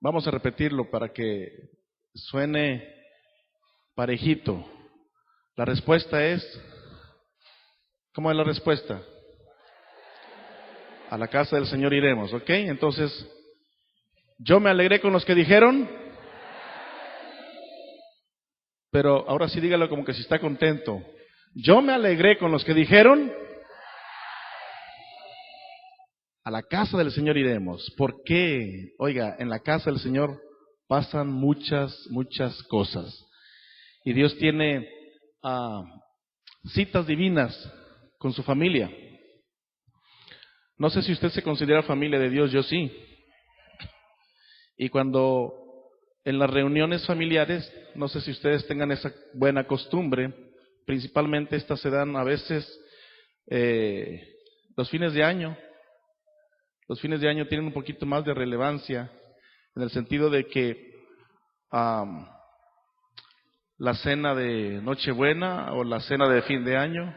Vamos a repetirlo para que suene parejito. La respuesta es, ¿cómo es la respuesta? A la casa del Señor iremos, ¿ok? Entonces, yo me alegré con los que dijeron, pero ahora sí dígalo como que si está contento. Yo me alegré con los que dijeron, a la casa del Señor iremos. ¿Por qué? Oiga, en la casa del Señor pasan muchas cosas. Y Dios tiene citas divinas con su familia. No sé si usted se considera familia de Dios, yo sí. Y cuando en las reuniones familiares, no sé si ustedes tengan esa buena costumbre, principalmente estas se dan a veces los fines de año. Los fines de año tienen un poquito más de relevancia en el sentido de que la cena de Nochebuena o la cena de fin de año,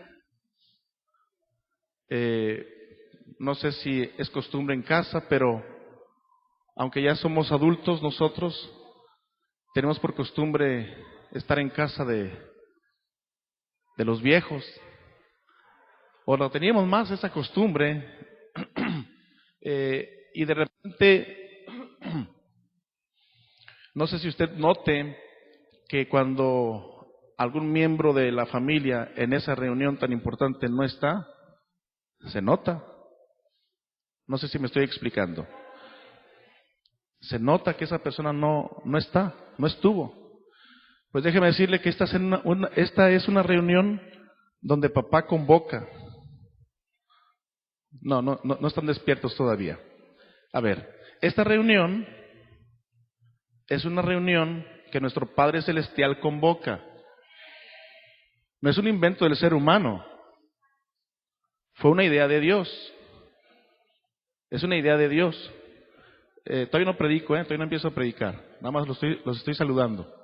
no sé si es costumbre en casa, pero aunque ya somos adultos nosotros, tenemos por costumbre estar en casa de los viejos, o no teníamos más esa costumbre, y de repente, no sé si usted note que cuando algún miembro de la familia en esa reunión tan importante no está, se nota. No sé si me estoy explicando. Se nota que esa persona no está, no estuvo. Pues déjeme decirle que esta es una reunión donde papá convoca. No están despiertos todavía. A ver, esta reunión es una reunión que nuestro Padre Celestial convoca. No es un invento del ser humano. Fue una idea de Dios. Es una idea de Dios. Todavía no predico, todavía no empiezo a predicar. Nada más los estoy saludando.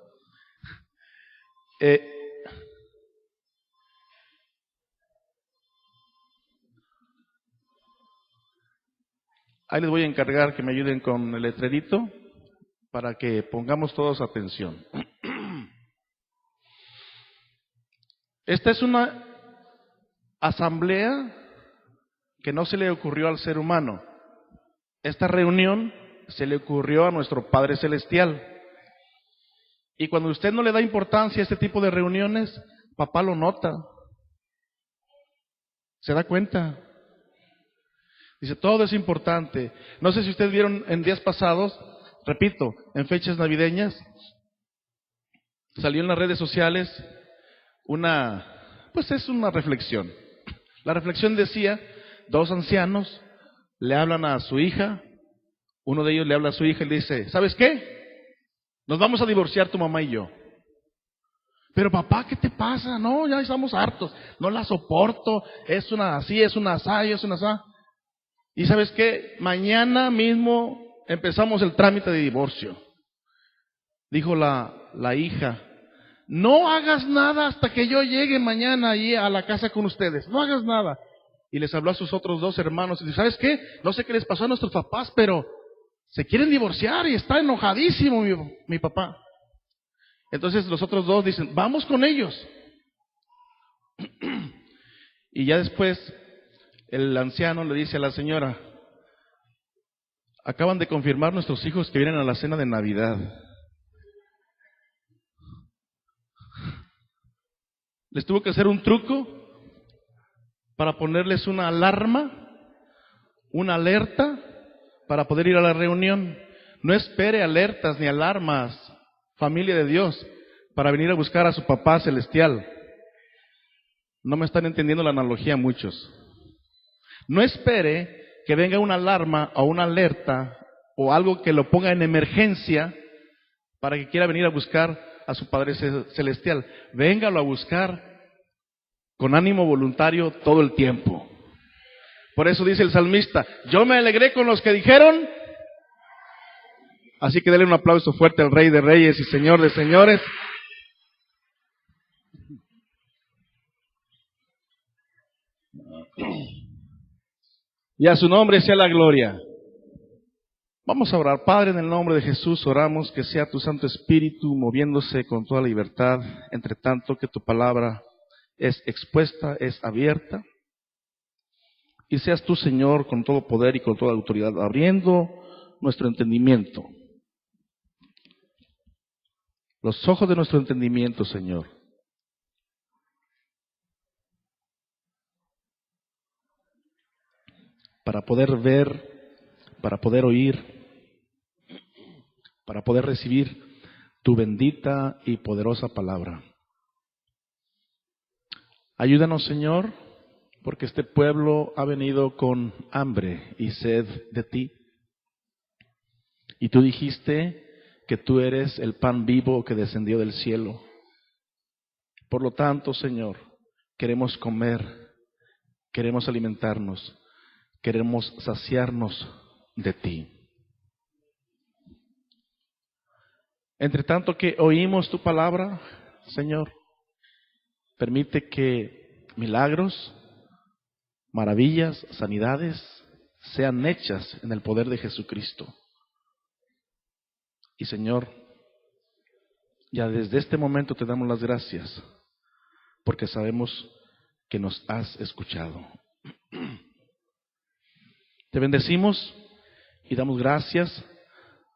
Ahí les voy a encargar que me ayuden con el letrerito para que pongamos todos atención. Esta es una asamblea que no se le ocurrió al ser humano. Esta reunión se le ocurrió a nuestro Padre Celestial. Y cuando usted no le da importancia a este tipo de reuniones, papá lo nota. ¿Se da cuenta? Dice, todo es importante. No sé si ustedes vieron en días pasados, repito, en fechas navideñas, salió en las redes sociales es una reflexión. La reflexión decía, dos ancianos le hablan a su hija, uno de ellos le habla a su hija y le dice, ¿sabes qué? Nos vamos a divorciar tu mamá y yo. Pero papá, ¿qué te pasa? No, ya estamos hartos, no la soporto, es una así, es una asá, es una asá. Y ¿sabes qué? Mañana mismo empezamos el trámite de divorcio. Dijo la hija, no hagas nada hasta que yo llegue mañana allí a la casa con ustedes, no hagas nada. Y les habló a sus otros dos hermanos y dice, ¿sabes qué? No sé qué les pasó a nuestros papás, pero se quieren divorciar y está enojadísimo mi papá. Entonces los otros dos dicen, vamos con ellos. Y ya después el anciano le dice a la señora, acaban de confirmar nuestros hijos que vienen a la cena de Navidad. Les tuvo que hacer un truco para ponerles una alarma, una alerta, para poder ir a la reunión. No espere alertas ni alarmas, familia de Dios, para venir a buscar a su papá celestial. No me están entendiendo la analogía muchos. No espere que venga una alarma o una alerta o algo que lo ponga en emergencia para que quiera venir a buscar a su Padre Celestial. Véngalo a buscar con ánimo voluntario todo el tiempo. Por eso dice el salmista, yo me alegré con los que dijeron. Así que denle un aplauso fuerte al Rey de Reyes y Señor de Señores. Y a su nombre sea la gloria. Vamos a orar. Padre, en el nombre de Jesús oramos que sea tu Santo Espíritu moviéndose con toda libertad, entre tanto que tu palabra es expuesta, es abierta. Y seas tú, Señor, con todo poder y con toda autoridad, abriendo nuestro entendimiento. Los ojos de nuestro entendimiento, Señor. Para poder ver, para poder oír, para poder recibir tu bendita y poderosa palabra. Ayúdanos, Señor, porque este pueblo ha venido con hambre y sed de ti. Y tú dijiste que tú eres el pan vivo que descendió del cielo. Por lo tanto, Señor, queremos comer, queremos alimentarnos, queremos saciarnos de ti. Entre tanto que oímos tu palabra, Señor, permite que milagros, maravillas, sanidades sean hechas en el poder de Jesucristo. Y Señor, ya desde este momento te damos las gracias, porque sabemos que nos has escuchado. Te bendecimos y damos gracias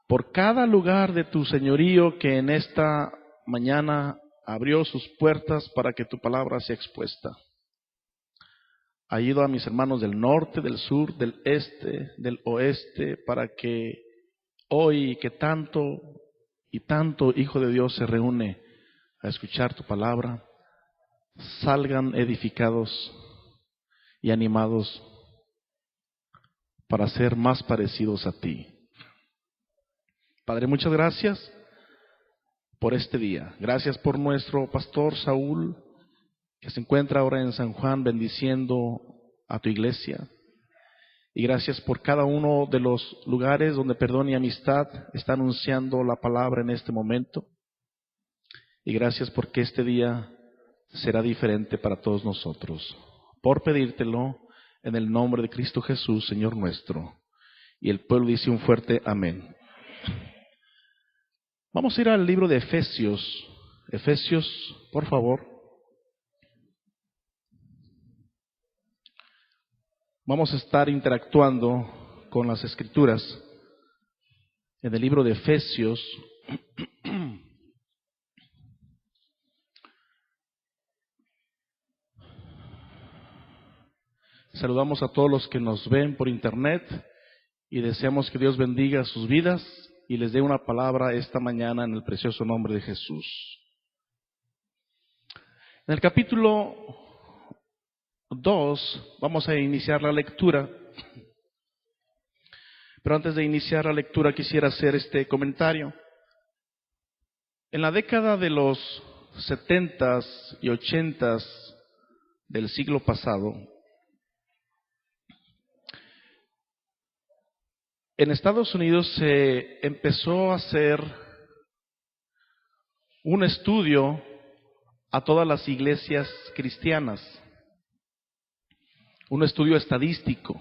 por cada lugar de tu señorío que en esta mañana abrió sus puertas para que tu palabra sea expuesta. Ayudo a mis hermanos del norte, del sur, del este, del oeste, para que hoy que tanto y tanto Hijo de Dios se reúne a escuchar tu palabra, salgan edificados y animados para ser más parecidos a ti. Padre, muchas gracias por este día. Gracias por nuestro pastor Saúl, que se encuentra ahora en San Juan bendiciendo a tu iglesia. Y gracias por cada uno de los lugares donde perdón y amistad está anunciando la palabra en este momento. Y gracias porque este día será diferente para todos nosotros. Por pedírtelo en el nombre de Cristo Jesús, Señor nuestro. Y el pueblo dice un fuerte amén. Vamos a ir al libro de Efesios. Efesios, por favor. Vamos a estar interactuando con las Escrituras en el libro de Efesios. Saludamos a todos los que nos ven por internet y deseamos que Dios bendiga sus vidas y les dé una palabra esta mañana en el precioso nombre de Jesús. En el capítulo 2 vamos a iniciar la lectura, pero antes de iniciar la lectura quisiera hacer este comentario. En la década de los 70s y 80s del siglo pasado, en Estados Unidos se empezó a hacer un estudio a todas las iglesias cristianas, un estudio estadístico,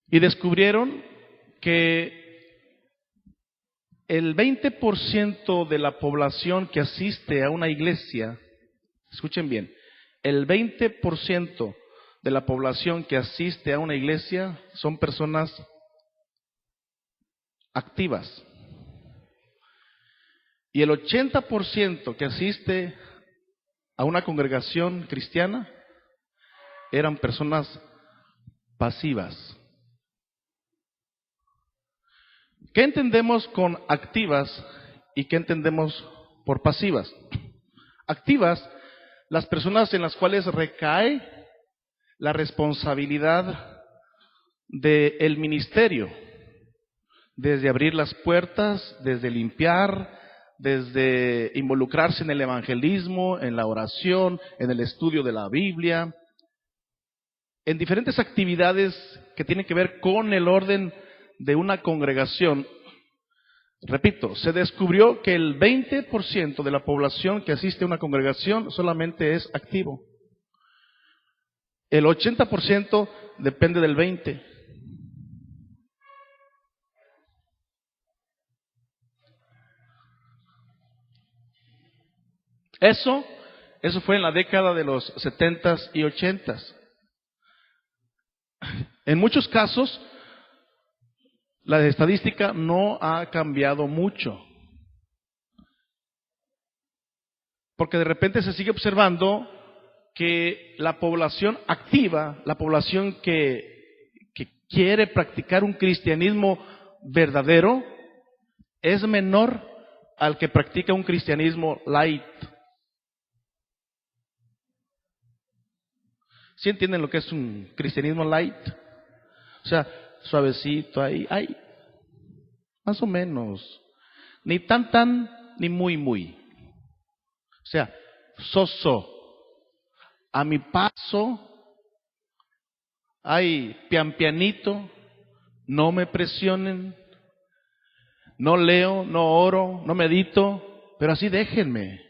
y descubrieron que el 20% de la población que asiste a una iglesia, escuchen bien, el 20% de la población que asiste a una iglesia son personas activas. Y el 80% que asiste a una congregación cristiana eran personas pasivas. ¿Qué entendemos con activas y qué entendemos por pasivas? Activas, las personas en las cuales recae la responsabilidad del ministerio, desde abrir las puertas, desde limpiar, desde involucrarse en el evangelismo, en la oración, en el estudio de la Biblia, en diferentes actividades que tienen que ver con el orden de una congregación. Repito, se descubrió que el 20% de la población que asiste a una congregación solamente es activo. El 80% depende del 20%. Eso fue en la década de los 70s y 80s. En muchos casos, la estadística no ha cambiado mucho. Porque de repente se sigue observando que la población activa, la población que quiere practicar un cristianismo verdadero, es menor al que practica un cristianismo light. ¿Sí entienden lo que es un cristianismo light? O sea, suavecito, ahí, más o menos. Ni tan, ni muy. O sea, soso, a mi paso, pianito, no me presionen, no leo, no oro, no medito, pero así déjenme.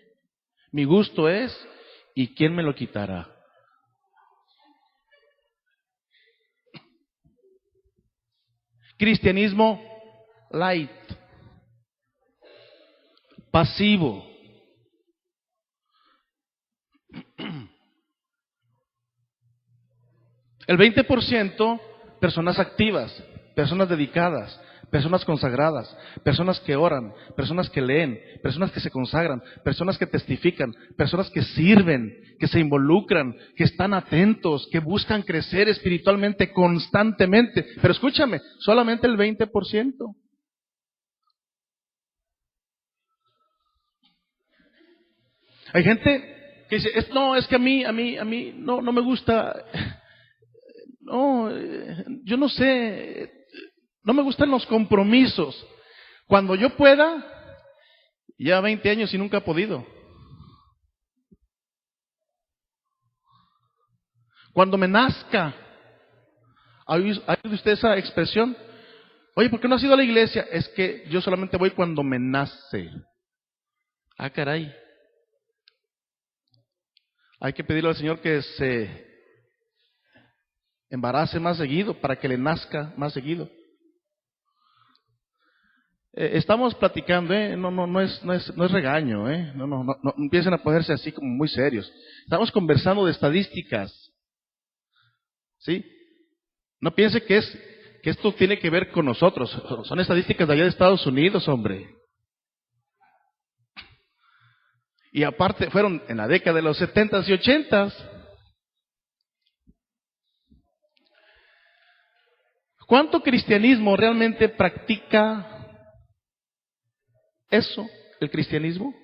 Mi gusto es, ¿y quién me lo quitará? Cristianismo light, pasivo. El 20%, personas activas, personas dedicadas, personas consagradas, personas que oran, personas que leen, personas que se consagran, personas que testifican, personas que sirven, que se involucran, que están atentos, que buscan crecer espiritualmente constantemente. Pero escúchame, solamente el 20%. Hay gente que dice, no, es que a mí no me gusta. No, yo no sé, no me gustan los compromisos. Cuando yo pueda, ya 20 años y nunca he podido. Cuando me nazca. ¿Ha oído usted esa expresión? Oye, ¿por qué no has ido a la iglesia? Es que yo solamente voy cuando me nace. Ah, caray. Hay que pedirle al Señor que se embarace más seguido para que le nazca más seguido. Estamos platicando, no es regaño, no empiecen a ponerse así como muy serios. Estamos conversando de estadísticas, ¿sí? No piense que esto tiene que ver con nosotros. Son estadísticas de allá de Estados Unidos, hombre. Y aparte fueron en la década de los 70s y 80s. ¿Cuánto cristianismo realmente practica eso, el cristianismo?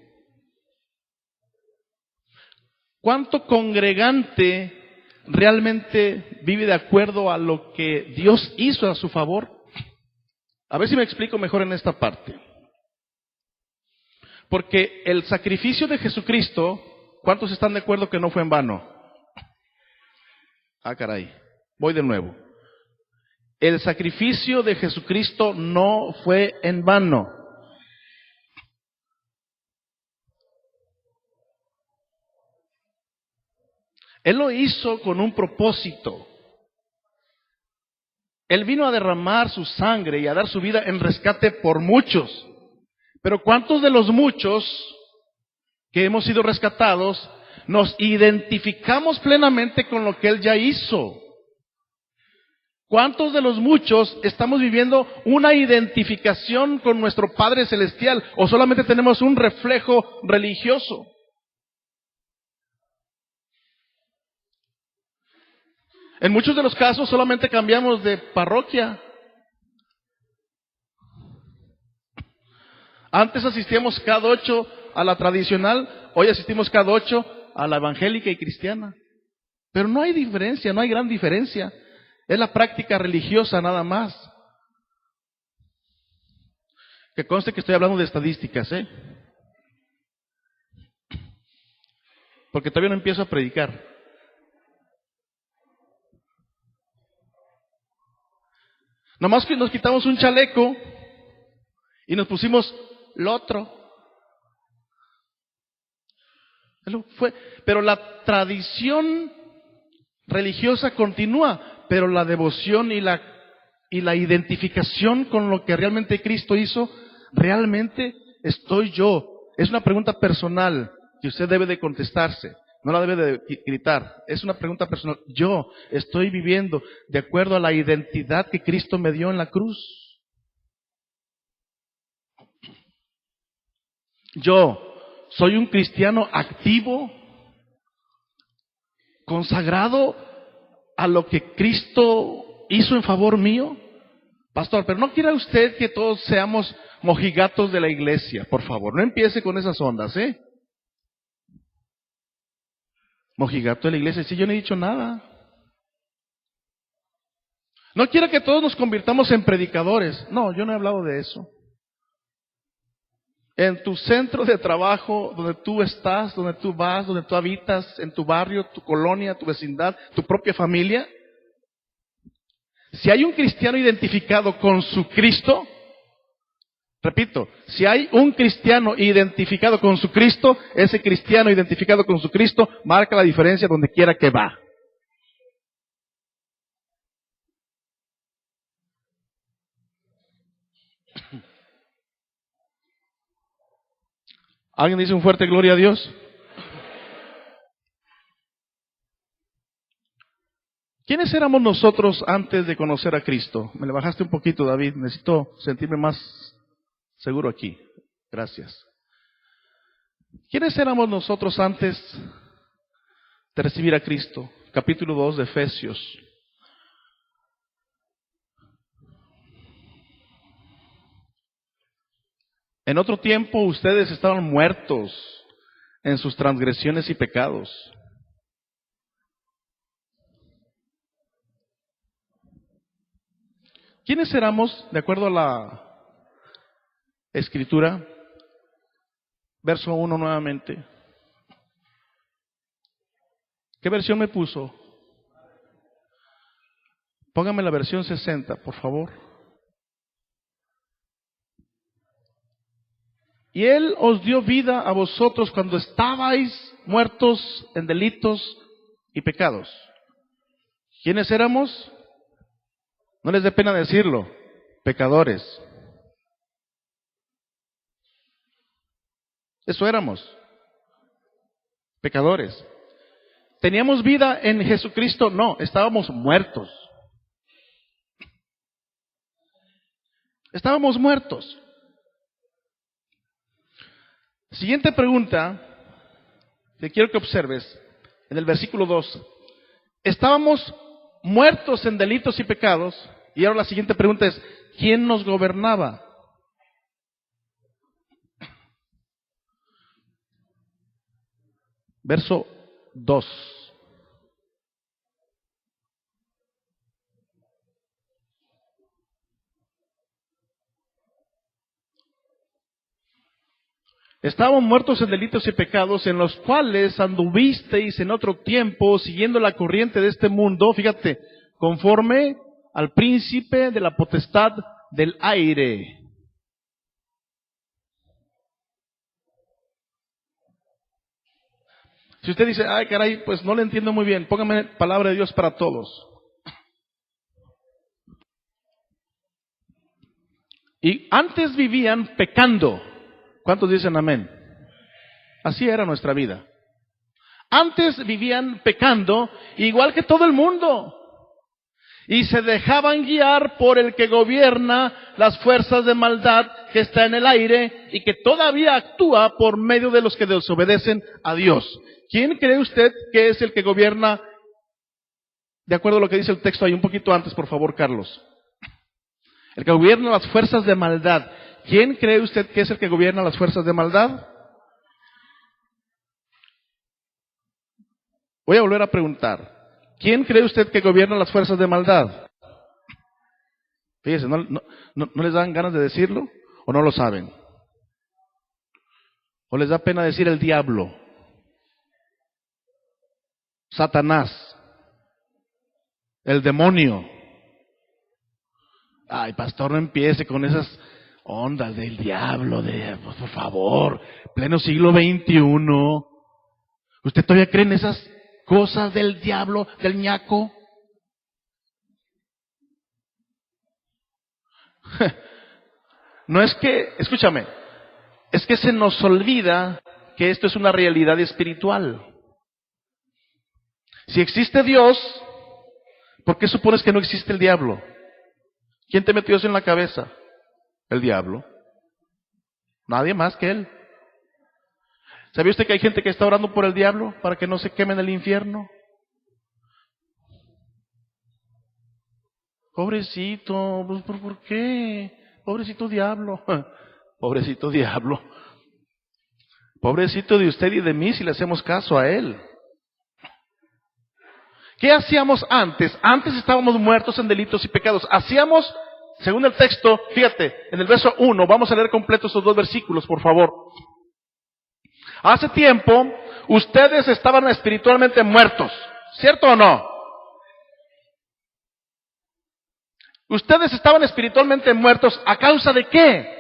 ¿Cuánto congregante realmente vive de acuerdo a lo que Dios hizo a su favor? A ver si me explico mejor en esta parte. Porque el sacrificio de Jesucristo, ¿cuántos están de acuerdo que no fue en vano? Ah, caray, voy de nuevo. El sacrificio de Jesucristo no fue en vano. Él lo hizo con un propósito. Él vino a derramar su sangre y a dar su vida en rescate por muchos. Pero ¿cuántos de los muchos que hemos sido rescatados nos identificamos plenamente con lo que Él ya hizo? ¿Cuántos de los muchos estamos viviendo una identificación con nuestro Padre Celestial o solamente tenemos un reflejo religioso? En muchos de los casos solamente cambiamos de parroquia. Antes asistíamos cada 8 a la tradicional, hoy asistimos cada 8 a la evangélica y cristiana. Pero no hay diferencia, no hay gran diferencia. Es la práctica religiosa nada más. Que conste que estoy hablando de estadísticas, porque todavía no empiezo a predicar. Nomás que nos quitamos un chaleco y nos pusimos lo otro. Pero la tradición religiosa continúa, pero la devoción y la identificación con lo que realmente Cristo hizo, realmente estoy yo. Es una pregunta personal. que usted debe de contestarse. No la debe de gritar. Es una pregunta personal. Yo estoy viviendo de acuerdo a la identidad que Cristo me dio en la cruz. Yo soy un cristiano activo, consagrado a lo que Cristo hizo en favor mío. Pastor, pero no quiera usted que todos seamos mojigatos de la iglesia, por favor. No empiece con esas ondas, ¿eh? Mojigato de la iglesia, si yo no he dicho nada. No quiero que todos nos convirtamos en predicadores. No, yo no he hablado de eso. En tu centro de trabajo, donde tú estás, donde tú vas, donde tú habitas, en tu barrio, tu colonia, tu vecindad, tu propia familia, si hay un cristiano identificado con su Cristo, repito, si hay un cristiano identificado con su Cristo, ese cristiano identificado con su Cristo marca la diferencia donde quiera que va. ¿Alguien dice un fuerte gloria a Dios? ¿Quiénes éramos nosotros antes de conocer a Cristo? Me le bajaste un poquito, David. Necesito sentirme más seguro aquí. Gracias. ¿Quiénes éramos nosotros antes de recibir a Cristo? Capítulo 2 de Efesios. En otro tiempo ustedes estaban muertos en sus transgresiones y pecados. ¿Quiénes éramos de acuerdo a la Escritura? Verso 1 nuevamente. ¿Qué versión me puso? Póngame la versión 60, por favor. Y Él os dio vida a vosotros cuando estabais muertos en delitos y pecados. ¿Quiénes éramos? No les dé pena decirlo, pecadores. Eso éramos, pecadores. ¿Teníamos vida en Jesucristo? No, estábamos muertos. Estábamos muertos. Siguiente pregunta que quiero que observes en el versículo 2. Estábamos muertos en delitos y pecados. Y ahora la siguiente pregunta es, ¿quién nos gobernaba? Verso 2. Estábamos muertos en delitos y pecados en los cuales anduvisteis en otro tiempo siguiendo la corriente de este mundo, fíjate, conforme al príncipe de la potestad del aire. Si usted dice, ay caray, pues no le entiendo muy bien, póngame palabra de Dios para todos. Y antes vivían pecando. ¿Cuántos dicen amén? Así era nuestra vida. Antes vivían pecando, igual que todo el mundo. Y se dejaban guiar por el que gobierna las fuerzas de maldad que está en el aire y que todavía actúa por medio de los que desobedecen a Dios. ¿Quién cree usted que es el que gobierna? De acuerdo a lo que dice el texto ahí un poquito antes, por favor, Carlos. El que gobierna las fuerzas de maldad. ¿Quién cree usted que es el que gobierna las fuerzas de maldad? Voy a volver a preguntar. ¿Quién cree usted que gobierna las fuerzas de maldad? Fíjese, ¿no les dan ganas de decirlo? ¿O no lo saben? ¿O les da pena decir el diablo? Satanás. El demonio. Ay, pastor, no empiece con esas ondas del diablo, por favor, pleno siglo XXI. ¿Usted todavía cree en esas cosas del diablo, del ñaco? No es que, escúchame, es que se nos olvida que esto es una realidad espiritual. Si existe Dios, ¿por qué supones que no existe el diablo? ¿Quién te metió eso en la cabeza? El diablo. Nadie más que él. ¿Sabía usted que hay gente que está orando por el diablo para que no se queme en el infierno? Pobrecito, pues, ¿por qué? Pobrecito diablo. Pobrecito diablo. Pobrecito de usted y de mí si le hacemos caso a él. ¿Qué hacíamos antes? Antes estábamos muertos en delitos y pecados. Hacíamos, según el texto, fíjate, en el verso 1, vamos a leer completo estos 2 versículos, por favor. Hace tiempo, ustedes estaban espiritualmente muertos, ¿cierto o no? Ustedes estaban espiritualmente muertos, ¿a causa de qué?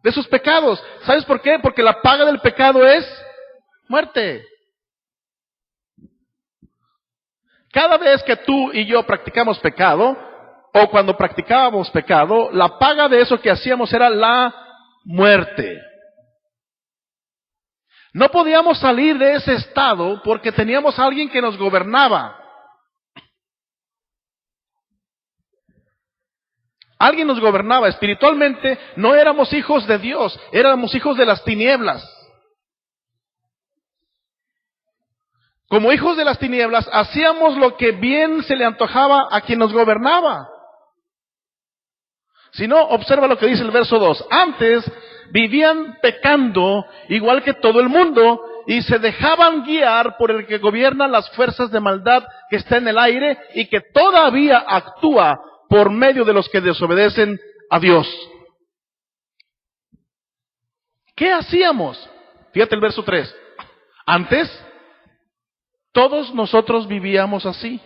De sus pecados. ¿Sabes por qué? Porque la paga del pecado es muerte. Cada vez que tú y yo practicamos pecado, o cuando practicábamos pecado, la paga de eso que hacíamos era la muerte. No podíamos salir de ese estado porque teníamos a alguien que nos gobernaba. Alguien nos gobernaba espiritualmente. No éramos hijos de Dios, éramos hijos de las tinieblas. Como hijos de las tinieblas, hacíamos lo que bien se le antojaba a quien nos gobernaba. Si no, observa lo que dice el verso 2. Antes vivían pecando igual que todo el mundo y se dejaban guiar por el que gobierna las fuerzas de maldad que está en el aire y que todavía actúa por medio de los que desobedecen a Dios. ¿Qué hacíamos? Fíjate el verso 3. Antes, todos nosotros vivíamos así.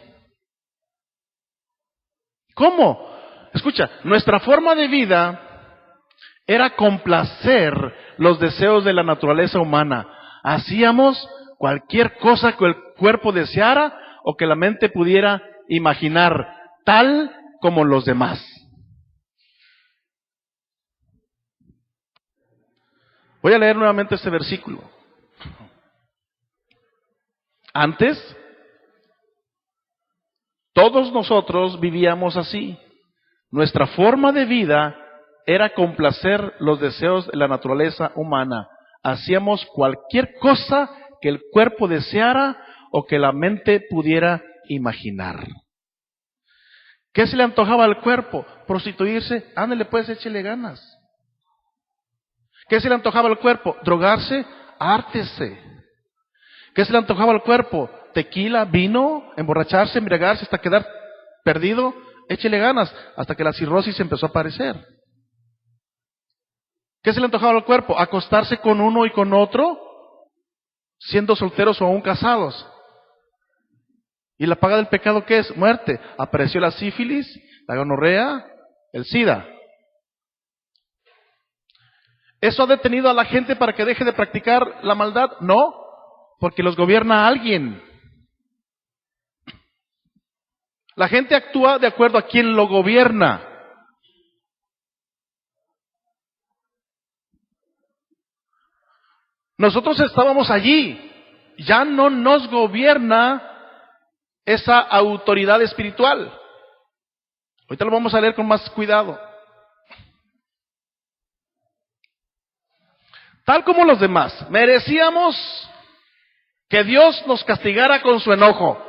¿Cómo? Escucha, nuestra forma de vida era complacer los deseos de la naturaleza humana. Hacíamos cualquier cosa que el cuerpo deseara o que la mente pudiera imaginar, tal como los demás. Voy a leer nuevamente este versículo. Antes, todos nosotros vivíamos así. Nuestra forma de vida era complacer los deseos de la naturaleza humana. Hacíamos cualquier cosa que el cuerpo deseara o que la mente pudiera imaginar. ¿Qué se le antojaba al cuerpo? Prostituirse. Ándale pues, échele ganas. ¿Qué se le antojaba al cuerpo? Drogarse. Hártese. ¿Qué se le antojaba al cuerpo? Tequila, vino, emborracharse, embriagarse hasta quedar perdido. Échele ganas hasta que la cirrosis empezó a aparecer. ¿Qué se le antojaba al cuerpo? Acostarse con uno y con otro, siendo solteros o aún casados. ¿Y la paga del pecado qué es? Muerte. Apareció la sífilis, la gonorrea, el SIDA. ¿Eso ha detenido a la gente para que deje de practicar la maldad? No, porque los gobierna alguien. La gente actúa de acuerdo a quien lo gobierna. Nosotros estábamos allí. Ya no nos gobierna esa autoridad espiritual. Ahorita lo vamos a leer con más cuidado. Tal como los demás, merecíamos que Dios nos castigara con su enojo.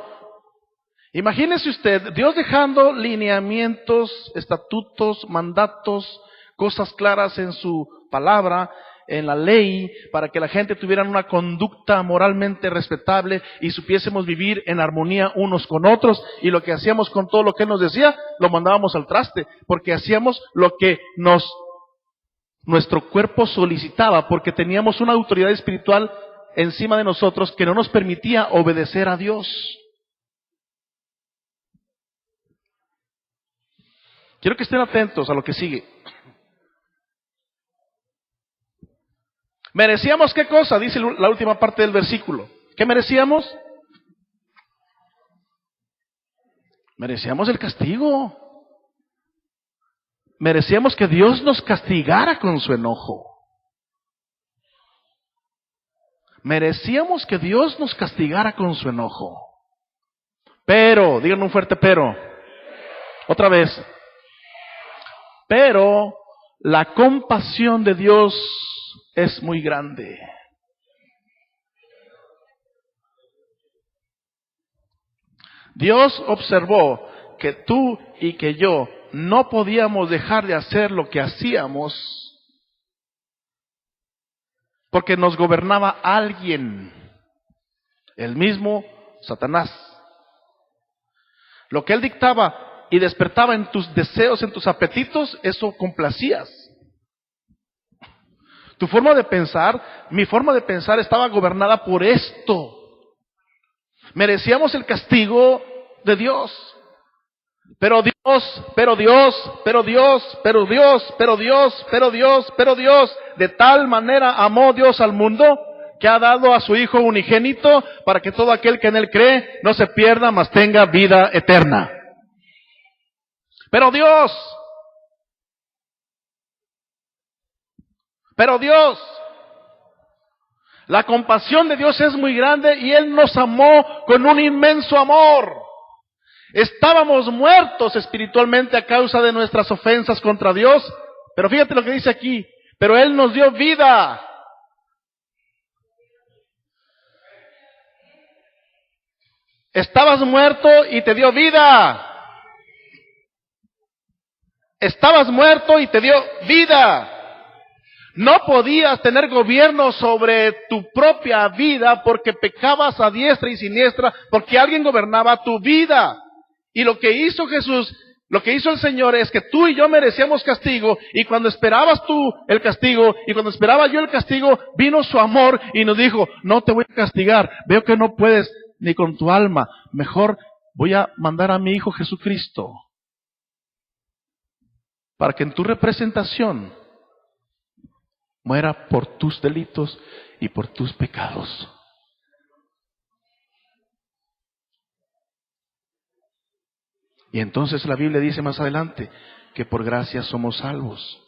Imagínese usted, Dios dejando lineamientos, estatutos, mandatos, cosas claras en su palabra, en la ley, para que la gente tuviera una conducta moralmente respetable y supiésemos vivir en armonía unos con otros, y lo que hacíamos con todo lo que Él nos decía, lo mandábamos al traste, porque hacíamos lo que nuestro cuerpo solicitaba, porque teníamos una autoridad espiritual encima de nosotros que no nos permitía obedecer a Dios. Quiero que estén atentos a lo que sigue. ¿Merecíamos qué cosa? Dice la última parte del versículo. ¿Qué merecíamos? Merecíamos el castigo. Merecíamos que Dios nos castigara con su enojo. Merecíamos que Dios nos castigara con su enojo. Pero, díganme un fuerte pero. Otra vez. Pero la compasión de Dios es muy grande. Dios observó que tú y que yo no podíamos dejar de hacer lo que hacíamos porque nos gobernaba alguien, el mismo Satanás. Lo que él dictaba y despertaba en tus deseos, en tus apetitos, eso complacías. Tu forma de pensar, mi forma de pensar estaba gobernada por esto. Merecíamos el castigo de Dios. Pero Dios, de tal manera amó Dios al mundo que ha dado a su Hijo unigénito para que todo aquel que en Él cree no se pierda, mas tenga vida eterna. Pero Dios, la compasión de Dios es muy grande y Él nos amó con un inmenso amor. Estábamos muertos espiritualmente a causa de nuestras ofensas contra Dios, pero fíjate lo que dice aquí, pero Él nos dio vida. Estabas muerto y te dio vida. Estabas muerto y te dio vida. No podías tener gobierno sobre tu propia vida porque pecabas a diestra y siniestra, porque alguien gobernaba tu vida. Y lo que hizo Jesús, lo que hizo el Señor es que tú y yo merecíamos castigo, y cuando esperabas tú el castigo, y cuando esperaba yo el castigo, vino su amor y nos dijo, no te voy a castigar, veo que no puedes ni con tu alma, mejor voy a mandar a mi Hijo Jesucristo, para que en tu representación muera por tus delitos y por tus pecados. Y entonces la Biblia dice más adelante que por gracia somos salvos.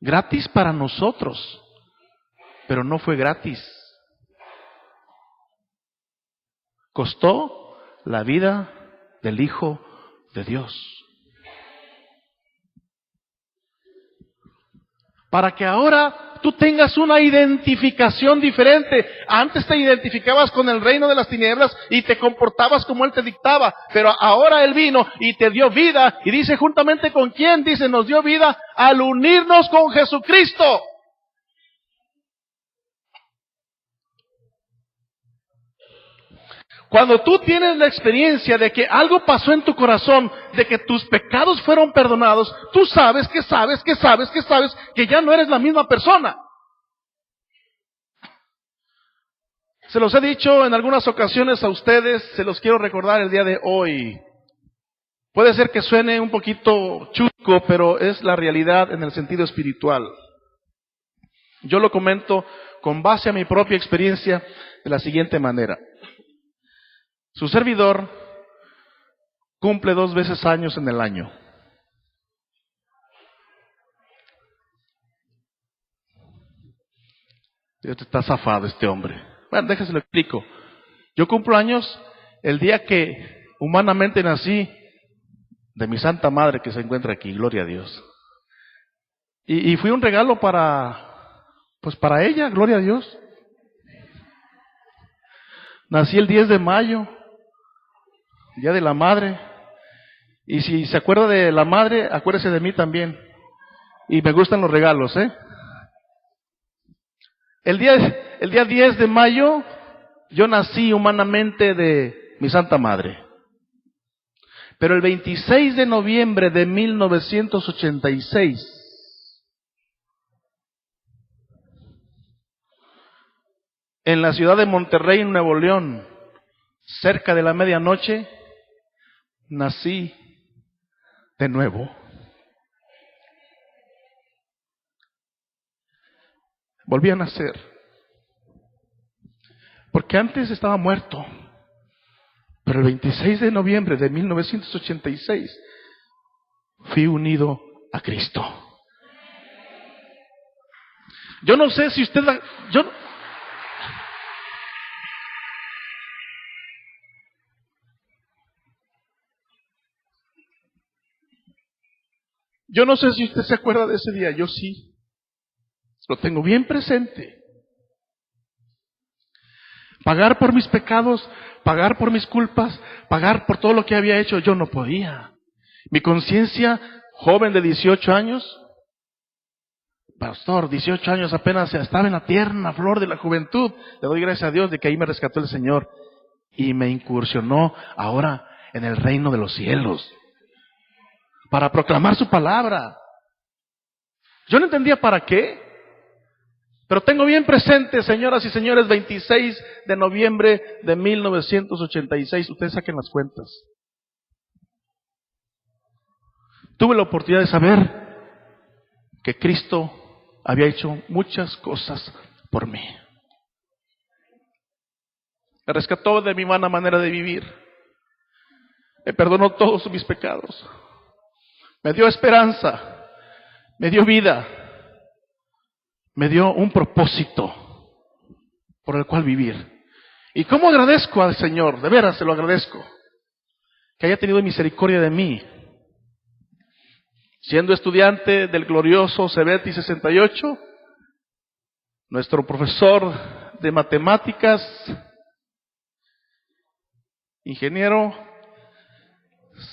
Gratis para nosotros, pero no fue gratis. Costó la vida del Hijo de Dios. Para que ahora tú tengas una identificación diferente. Antes te identificabas con el reino de las tinieblas y te comportabas como Él te dictaba. Pero ahora Él vino y te dio vida. Y dice, ¿juntamente con quién? Dice, nos dio vida al unirnos con Jesucristo. Cuando tú tienes la experiencia de que algo pasó en tu corazón, de que tus pecados fueron perdonados, tú sabes que ya no eres la misma persona. Se los he dicho en algunas ocasiones a ustedes, se los quiero recordar el día de hoy. Puede ser que suene un poquito chusco, pero es la realidad en el sentido espiritual. Yo lo comento con base a mi propia experiencia de la siguiente manera. Su servidor cumple 2 veces años en el año. Está zafado este hombre. Bueno, déjese lo explico. Yo cumplo años el día que humanamente nací de mi Santa Madre que se encuentra aquí, gloria a Dios. Y fui un regalo para ella, gloria a Dios. Nací el 10 de mayo. Día de la Madre. Y si se acuerda de la Madre, acuérdese de mí también. Y me gustan los regalos, ¿eh? El día 10 de mayo, yo nací humanamente de mi Santa Madre. Pero el 26 de noviembre de 1986, en la ciudad de Monterrey, Nuevo León, cerca de la medianoche, nací de nuevo. Volví a nacer. Porque antes estaba muerto. Pero el 26 de noviembre de 1986 fui unido a Cristo. Yo no sé si usted... Yo no sé si usted se acuerda de ese día, yo sí. Lo tengo bien presente. Pagar por mis pecados, pagar por mis culpas, pagar por todo lo que había hecho, yo no podía. Mi conciencia, joven de 18 años, pastor, 18 años apenas estaba en la tierna flor de la juventud. Le doy gracias a Dios de que ahí me rescató el Señor y me incursionó ahora en el reino de los cielos para proclamar su palabra. Yo no entendía para qué, pero tengo bien presente, señoras y señores, 26 de noviembre de 1986, ustedes saquen las cuentas. Tuve la oportunidad de saber que Cristo había hecho muchas cosas por mí. Me rescató de mi vana manera de vivir. Me perdonó todos mis pecados. Me dio esperanza. Me dio vida. Me dio un propósito por el cual vivir. ¿Y cómo agradezco al Señor? De veras se lo agradezco. Que haya tenido misericordia de mí. Siendo estudiante del glorioso Cebeti 68, nuestro profesor de matemáticas, ingeniero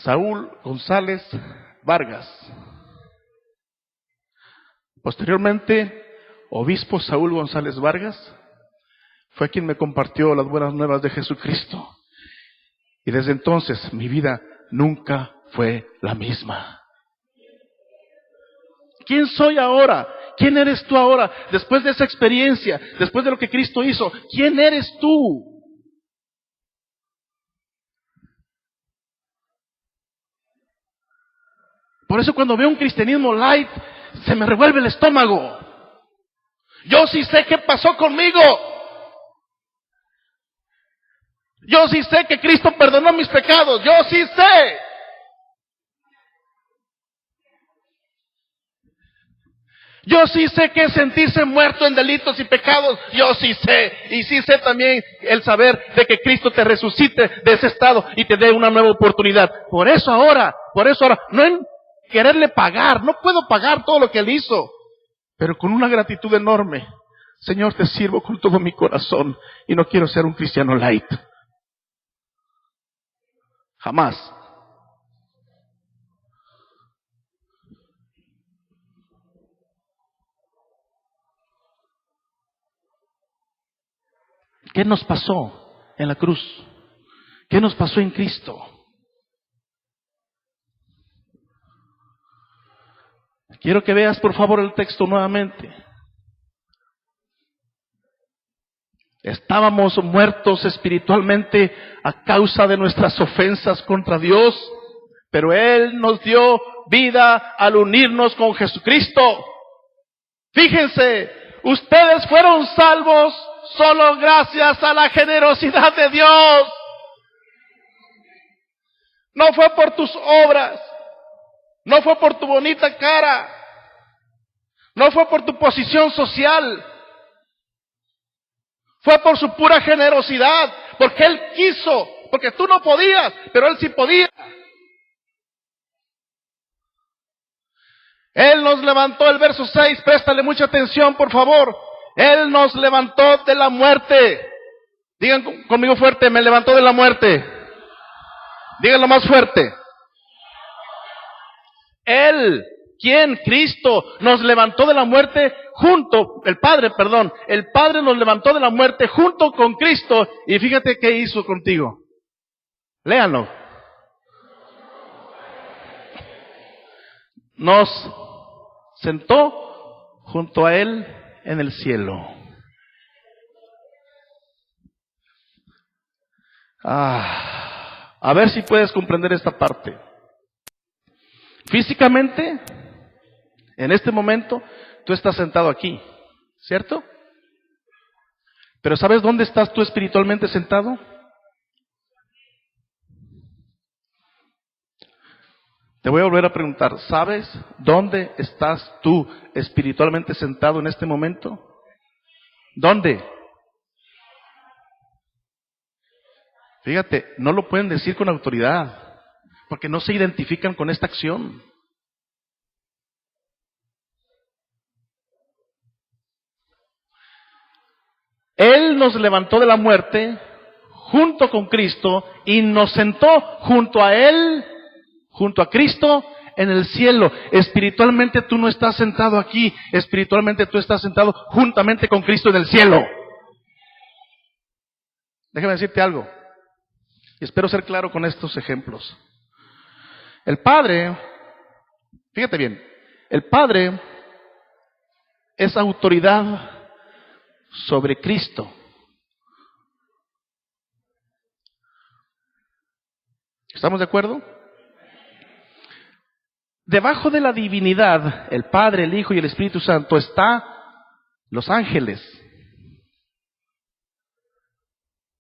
Saúl González Vargas. Posteriormente, obispo Saúl González Vargas fue quien me compartió las buenas nuevas de Jesucristo. Y desde entonces mi vida nunca fue la misma. ¿Quién soy ahora? ¿Quién eres tú ahora? Después de esa experiencia, después de lo que Cristo hizo, ¿quién eres tú? Por eso cuando veo un cristianismo light, se me revuelve el estómago. Yo sí sé qué pasó conmigo. Yo sí sé que Cristo perdonó mis pecados. Yo sí sé. Yo sí sé que es sentirse muerto en delitos y pecados. Yo sí sé. Y sí sé también el saber de que Cristo te resucite de ese estado y te dé una nueva oportunidad. Por eso ahora, no en quererle pagar. No puedo pagar todo lo que Él hizo. Pero con una gratitud enorme. Señor, te sirvo con todo mi corazón y no quiero ser un cristiano light. Jamás. ¿Qué nos pasó en la cruz? ¿Qué nos pasó en Cristo? Quiero que veas por favor el texto nuevamente. Estábamos muertos espiritualmente a causa de nuestras ofensas contra Dios, pero Él nos dio vida al unirnos con Jesucristo. Fíjense, ustedes fueron salvos solo gracias a la generosidad de Dios. No fue por tus obras, no fue por tu bonita cara, no fue por tu posición social. Fue por su pura generosidad, porque Él quiso, porque tú no podías, pero Él sí podía. Él nos levantó, el verso 6, préstale mucha atención por favor. Él nos levantó de la muerte. Digan conmigo fuerte, me levantó de la muerte. Díganlo más fuerte. Él, ¿quién? Cristo nos levantó de la muerte el Padre nos levantó de la muerte junto con Cristo. Y fíjate qué hizo contigo. Léanlo. Nos sentó junto a Él en el cielo. A ver si puedes comprender esta parte. Físicamente, en este momento, tú estás sentado aquí, ¿cierto? Pero ¿sabes dónde estás tú espiritualmente sentado? Te voy a volver a preguntar, ¿sabes dónde estás tú espiritualmente sentado en este momento? ¿Dónde? Fíjate, no lo pueden decir con autoridad, porque no se identifican con esta acción. Él nos levantó de la muerte junto con Cristo y nos sentó junto a Él, junto a Cristo, en el cielo. Espiritualmente tú no estás sentado aquí, espiritualmente tú estás sentado juntamente con Cristo en el cielo. Déjame decirte algo, y espero ser claro con estos ejemplos. El Padre, fíjate bien, el Padre es autoridad sobre Cristo. ¿Estamos de acuerdo? Debajo de la divinidad, el Padre, el Hijo y el Espíritu Santo, está los ángeles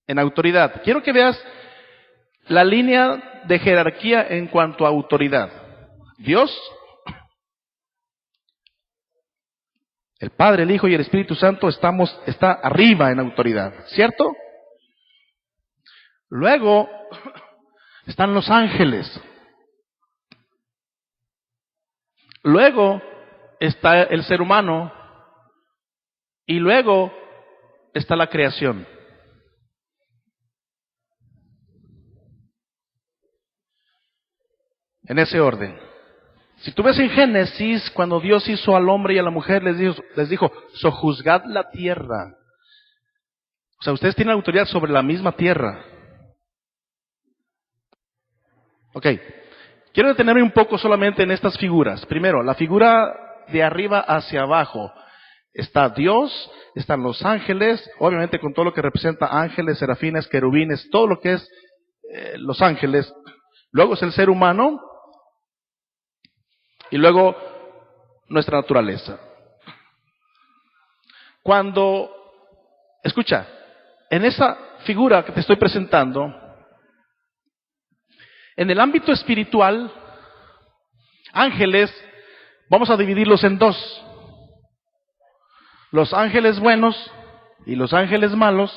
en autoridad. Quiero que veas la línea de jerarquía en cuanto a autoridad. Dios, el Padre, el Hijo y el Espíritu Santo está arriba en autoridad, ¿cierto? Luego están los ángeles. Luego está el ser humano. Y luego está la creación. En ese orden. Si tú ves en Génesis, cuando Dios hizo al hombre y a la mujer, les dijo, sojuzgad la tierra. O sea, ustedes tienen autoridad sobre la misma tierra. Ok, quiero detenerme un poco solamente en estas figuras. Primero, la figura de arriba hacia abajo. Está Dios, están los ángeles, obviamente con todo lo que representa ángeles, serafines, querubines, todo lo que es los ángeles. Luego es el ser humano. Y luego nuestra naturaleza. Cuando, escucha, en esa figura que te estoy presentando, en el ámbito espiritual, ángeles, vamos a dividirlos en dos. Los ángeles buenos y los ángeles malos,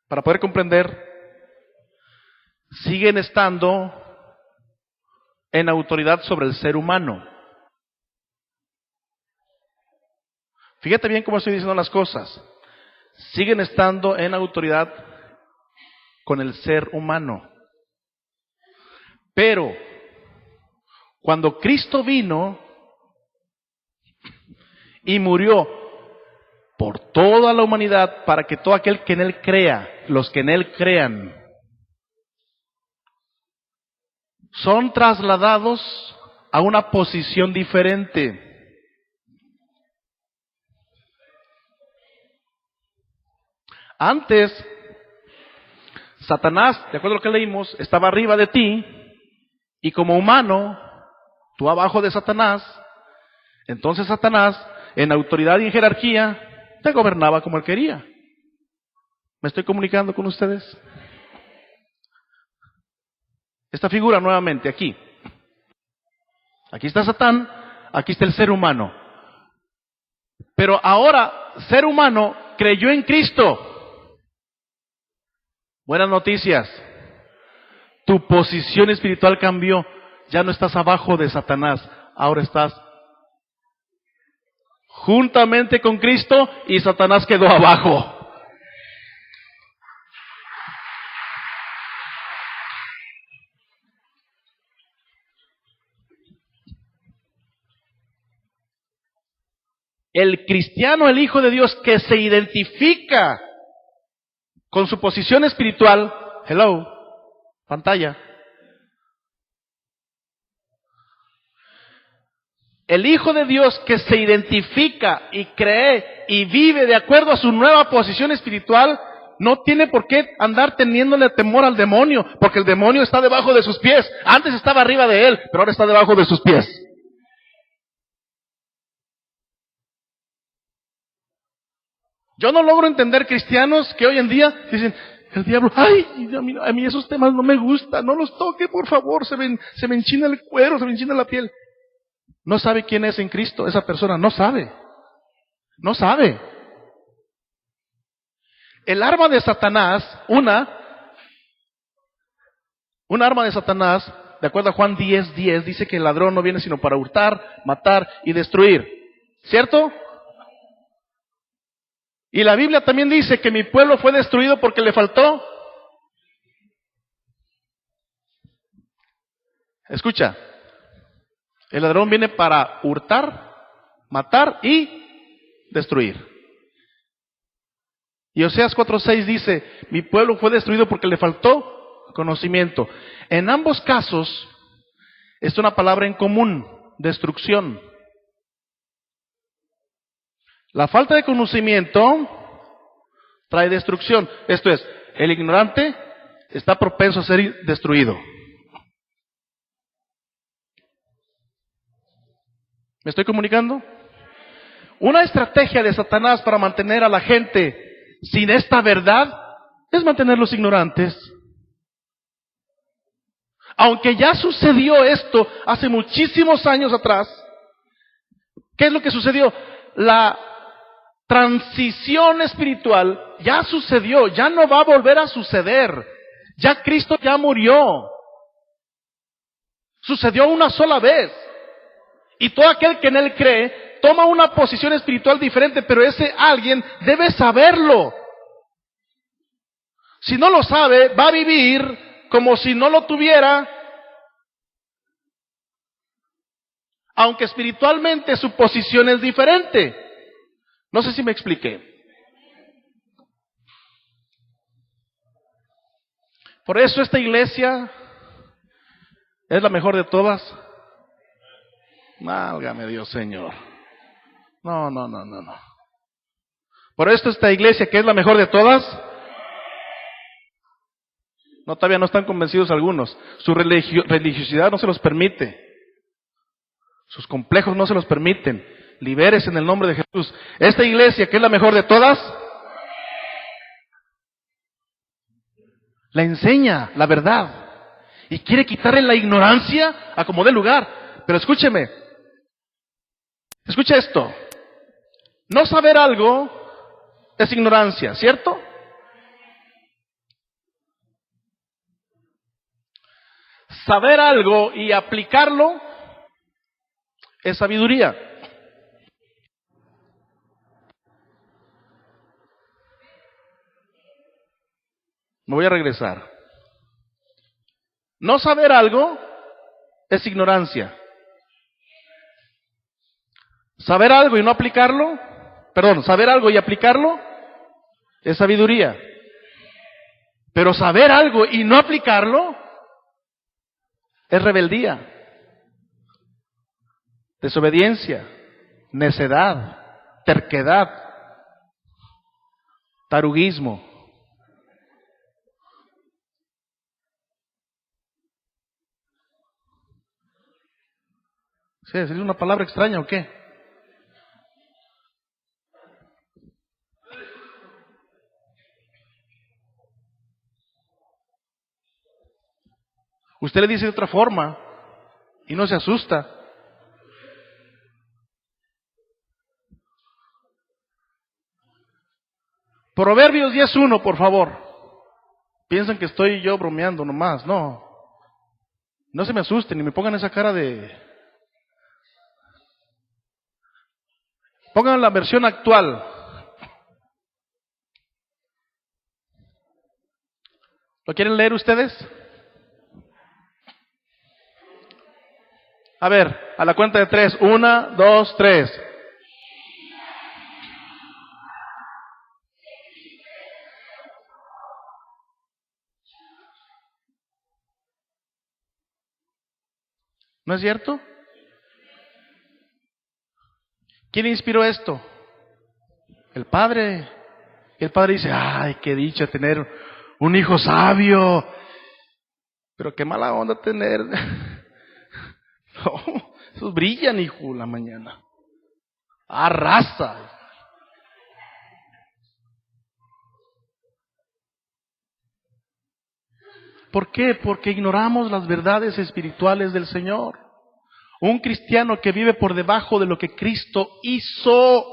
para poder comprender, siguen estando en autoridad sobre el ser humano. Fíjate bien cómo estoy diciendo las cosas. Siguen estando en autoridad con el ser humano. Pero, cuando Cristo vino y murió por toda la humanidad, para que todo aquel que en Él crea, los que en Él crean, son trasladados a una posición diferente. Antes, Satanás, de acuerdo a lo que leímos, estaba arriba de ti, y como humano, tú abajo de Satanás. Entonces Satanás, en autoridad y en jerarquía, te gobernaba como él quería. ¿Me estoy comunicando con ustedes? Esta figura nuevamente aquí. Aquí está Satán, aquí está el ser humano. Pero ahora, ser humano creyó en Cristo. Buenas noticias. Tu posición espiritual cambió. Ya no estás abajo de Satanás, ahora estás juntamente con Cristo y Satanás quedó abajo. El cristiano, el Hijo de Dios, que se identifica con su posición espiritual, hello, pantalla. El Hijo de Dios que se identifica y cree y vive de acuerdo a su nueva posición espiritual, no tiene por qué andar teniéndole temor al demonio, porque el demonio está debajo de sus pies. Antes estaba arriba de él, pero ahora está debajo de sus pies. Yo no logro entender cristianos que hoy en día dicen, el diablo, ay, a mí esos temas no me gustan, no los toque, por favor, se me enchina el cuero, se me enchina la piel. No sabe quién es en Cristo, esa persona no sabe. No sabe. El arma de Satanás, un arma de Satanás, de acuerdo a Juan 10:10, dice que el ladrón no viene sino para hurtar, matar y destruir. ¿Cierto? Y la Biblia también dice que mi pueblo fue destruido porque le faltó. Escucha, el ladrón viene para hurtar, matar y destruir. Y Oseas 4:6 dice, mi pueblo fue destruido porque le faltó conocimiento. En ambos casos, es una palabra en común, destrucción. La falta de conocimiento trae destrucción. Esto es, el ignorante está propenso a ser destruido. ¿Me estoy comunicando? Una estrategia de Satanás para mantener a la gente sin esta verdad es mantenerlos ignorantes. Aunque ya sucedió esto hace muchísimos años atrás, ¿qué es lo que sucedió? La transición espiritual ya sucedió, ya no va a volver a suceder. Ya Cristo ya murió. Sucedió una sola vez. Y todo aquel que en Él cree toma una posición espiritual diferente, pero ese alguien debe saberlo. Si no lo sabe, va a vivir como si no lo tuviera, aunque espiritualmente su posición es diferente. No sé si me expliqué. Por eso esta iglesia es la mejor de todas. Válgame Dios, Señor. No. Por esto esta iglesia que es la mejor de todas. No, todavía no están convencidos algunos. Su religiosidad no se los permite. Sus complejos no se los permiten. Libérese en el nombre de Jesús. Esta iglesia que es la mejor de todas, la enseña la verdad. Y quiere quitarle la ignorancia a como dé lugar. Pero escúcheme. Escucha esto. No saber algo es ignorancia, ¿cierto? Saber algo y aplicarlo es sabiduría. Me voy a regresar. No saber algo es ignorancia. Saber algo y no aplicarlo, saber algo y aplicarlo es sabiduría. Pero saber algo y no aplicarlo es rebeldía, desobediencia, necedad, terquedad, taruguismo. ¿Sí? ¿Es una palabra extraña o qué? Usted le dice de otra forma y no se asusta. Proverbios 10:1, por favor. Piensan que estoy yo bromeando nomás. No se me asusten ni me pongan esa cara de... Pongan la versión actual. ¿Lo quieren leer ustedes? A ver, a la cuenta de 3. 1, 2, 3. ¿No es cierto? ¿Quién inspiró esto? El Padre. Y el Padre dice, ay, qué dicha tener un hijo sabio. Pero qué mala onda tener... No, esos brillan, hijo, la mañana. Arrasa. ¿Por qué? Porque ignoramos las verdades espirituales del Señor. Un cristiano que vive por debajo de lo que Cristo hizo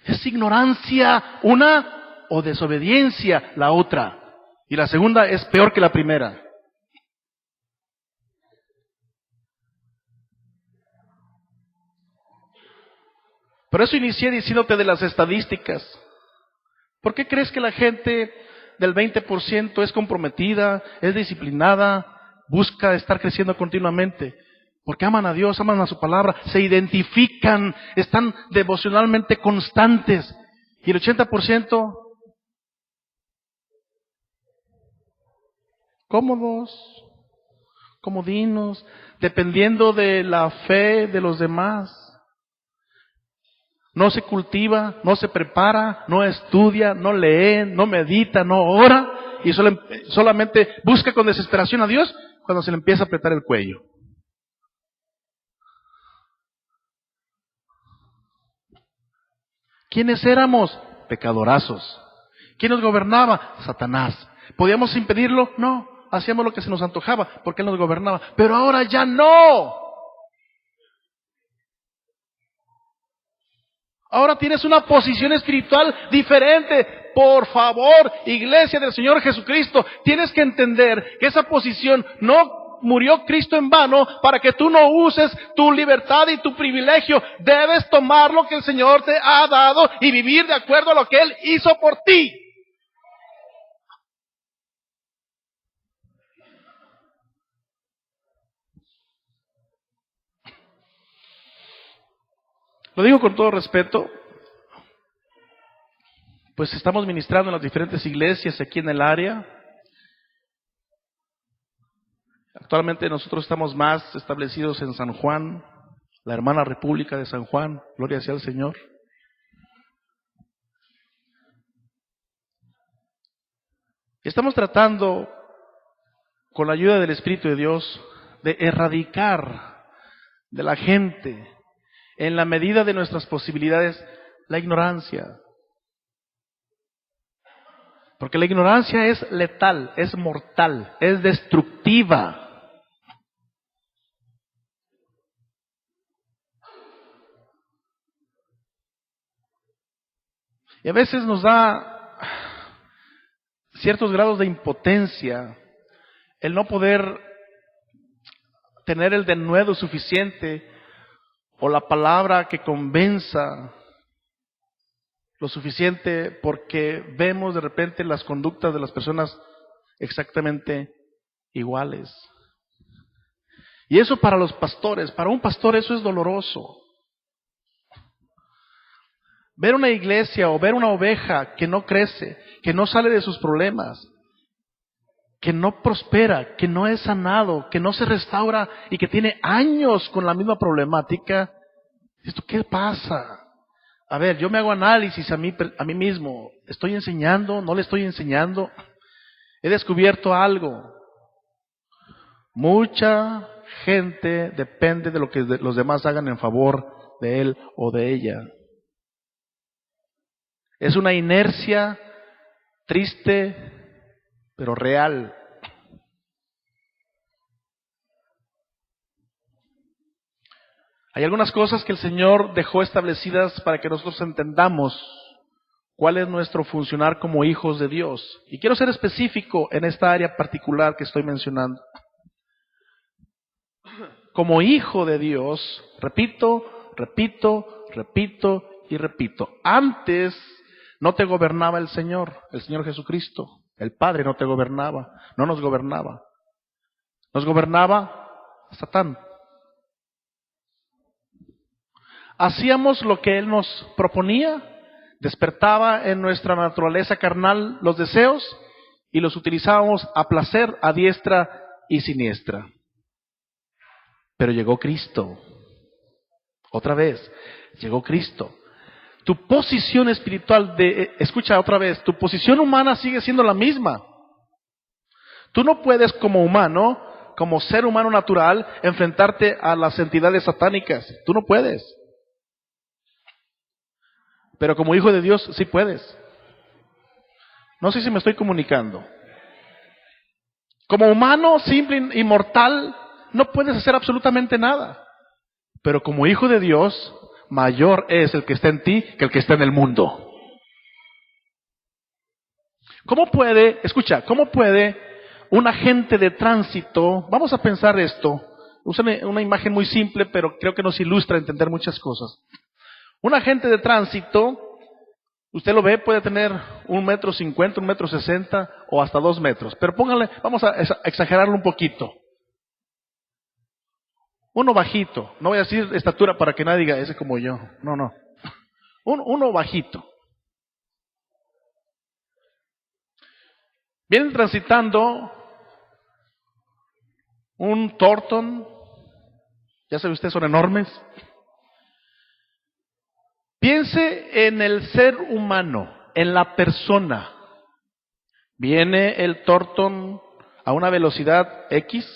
Es ignorancia una o desobediencia la otra. Y la segunda es peor que la primera. Por eso inicié diciéndote de las estadísticas. ¿Por qué crees que la gente del 20% es comprometida, es disciplinada, busca estar creciendo continuamente? Porque aman a Dios, aman a su palabra, se identifican, están devocionalmente constantes. Y el 80%, cómodos, comodinos, dependiendo de la fe de los demás. No se cultiva, no se prepara, no estudia, no lee, no medita, no ora y solamente busca con desesperación a Dios cuando se le empieza a apretar el cuello. ¿Quiénes éramos? Pecadorazos. ¿Quién nos gobernaba? Satanás. ¿Podíamos impedirlo? No. Hacíamos lo que se nos antojaba porque Él nos gobernaba. Pero ahora ya no. Ahora tienes una posición espiritual diferente. Por favor, iglesia del Señor Jesucristo, tienes que entender que esa posición no murió Cristo en vano para que tú no uses tu libertad y tu privilegio. Debes tomar lo que el Señor te ha dado y vivir de acuerdo a lo que Él hizo por ti. Lo digo con todo respeto, pues estamos ministrando en las diferentes iglesias aquí en el área. Actualmente nosotros estamos más establecidos en San Juan, la hermana República de San Juan, gloria sea al Señor. Estamos tratando, con la ayuda del Espíritu de Dios, de erradicar de la gente, en la medida de nuestras posibilidades, la ignorancia. Porque la ignorancia es letal, es mortal, es destructiva. Y a veces nos da ciertos grados de impotencia el no poder tener el denuedo suficiente o la palabra que convenza lo suficiente, porque vemos de repente las conductas de las personas exactamente iguales. Y eso para los pastores, para un pastor eso es doloroso. Ver una iglesia o ver una oveja que no crece, que no sale de sus problemas, que no prospera, que no es sanado, que no se restaura y que tiene años con la misma problemática. ¿Esto qué pasa? A ver, yo me hago análisis a mí mismo. ¿Estoy enseñando? ¿No le estoy enseñando? He descubierto algo. Mucha gente depende de lo que los demás hagan en favor de él o de ella. Es una inercia triste, pero real. Hay algunas cosas que el Señor dejó establecidas para que nosotros entendamos cuál es nuestro funcionar como hijos de Dios. Y quiero ser específico en esta área particular que estoy mencionando. Como hijo de Dios, repito, y repito. Antes no te gobernaba el Señor Jesucristo. El Padre no te gobernaba, no nos gobernaba. Nos gobernaba Satán. Hacíamos lo que Él nos proponía, despertaba en nuestra naturaleza carnal los deseos y los utilizábamos a placer, a diestra y siniestra. Pero llegó Cristo. Otra vez, llegó Cristo. Tu posición espiritual escucha otra vez, tu posición humana sigue siendo la misma. Tú no puedes como humano, como ser humano natural, enfrentarte a las entidades satánicas. Tú no puedes. Pero como hijo de Dios sí puedes. No sé si me estoy comunicando. Como humano simple y mortal no puedes hacer absolutamente nada. Pero como hijo de Dios mayor es el que está en ti que el que está en el mundo. ¿Cómo puede un agente de tránsito, vamos a pensar esto, usen una imagen muy simple, pero creo que nos ilustra entender muchas cosas. Un agente de tránsito, usted lo ve, puede tener 1,50 m, 1,60 m o hasta 2 metros, pero póngale, vamos a exagerarlo un poquito. Uno bajito, no voy a decir estatura para que nadie diga, ese como yo, no. Uno bajito. Vienen transitando un Thornton, ya sabe usted, son enormes. Piense en el ser humano, en la persona. Viene el Thornton a una velocidad X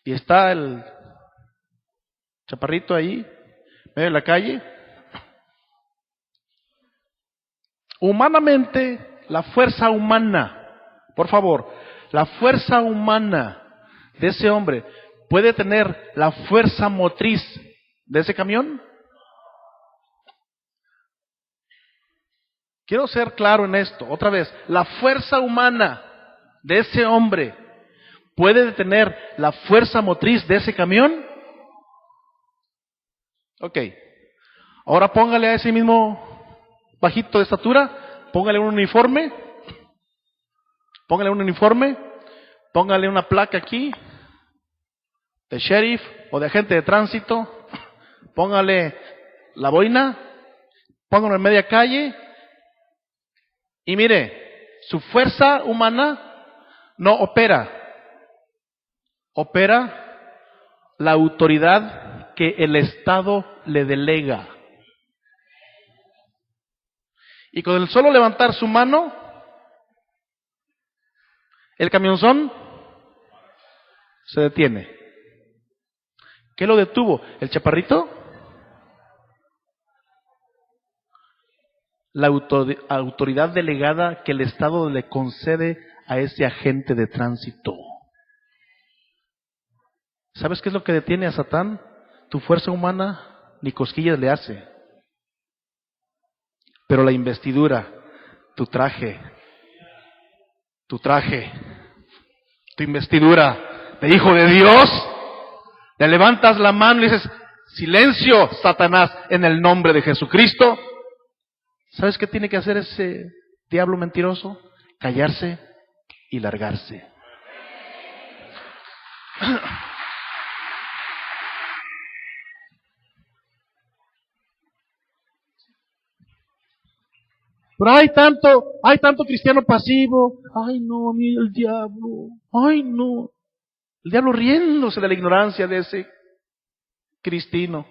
y está el chaparrito ahí, medio de la calle. Humanamente, la fuerza humana, por favor, la fuerza humana de ese hombre puede tener la fuerza motriz de ese camión. Quiero ser claro en esto, otra vez, la fuerza humana de ese hombre puede detener la fuerza motriz de ese camión. Ok, ahora póngale a ese mismo bajito de estatura, póngale un uniforme, póngale una placa aquí, de sheriff o de agente de tránsito, póngale la boina, póngalo en media calle, y mire, su fuerza humana no opera la autoridad que el Estado le delega. Y con el solo levantar su mano, el camionzón se detiene. ¿Qué lo detuvo? ¿El chaparrito? La autoridad delegada que el Estado le concede a ese agente de tránsito. ¿Sabes qué es lo que detiene a Satán? Tu fuerza humana ni cosquillas le hace. Pero la investidura, tu traje, tu investidura de hijo de Dios, le levantas la mano y dices, silencio, Satanás, en el nombre de Jesucristo. ¿Sabes qué tiene que hacer ese diablo mentiroso? Callarse y largarse. Pero hay tanto cristiano pasivo. Ay, no, mira el diablo. Ay, no. El diablo riéndose de la ignorancia de ese cristino.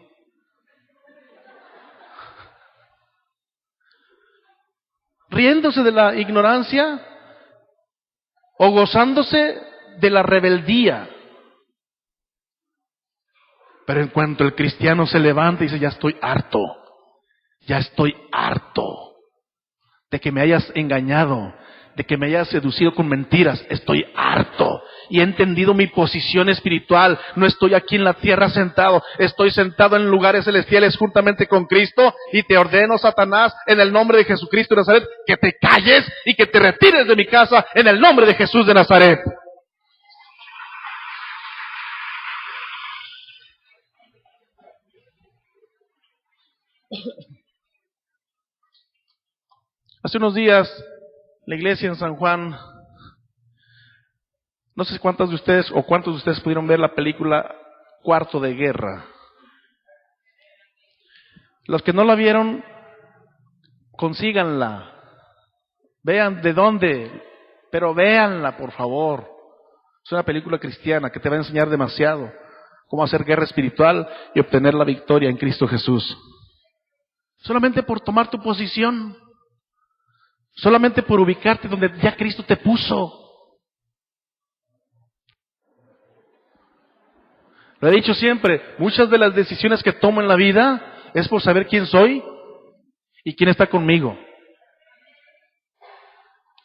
Riéndose de la ignorancia o gozándose de la rebeldía. Pero en cuanto el cristiano se levanta y dice, ya estoy harto de que me hayas engañado, de que me hayas seducido con mentiras, estoy harto y he entendido mi posición espiritual. No estoy aquí en la tierra sentado, estoy sentado en lugares celestiales juntamente con Cristo, y te ordeno, Satanás, en el nombre de Jesucristo de Nazaret, que te calles y que te retires de mi casa en el nombre de Jesús de Nazaret. Hace unos días, la iglesia en San Juan, no sé cuántos de ustedes pudieron ver la película Cuarto de Guerra. Los que no la vieron, consíganla. Vean de dónde, pero véanla, por favor. Es una película cristiana que te va a enseñar demasiado cómo hacer guerra espiritual y obtener la victoria en Cristo Jesús. Solamente por tomar tu posición. Solamente por ubicarte donde ya Cristo te puso. Lo he dicho siempre, muchas de las decisiones que tomo en la vida es por saber quién soy y quién está conmigo.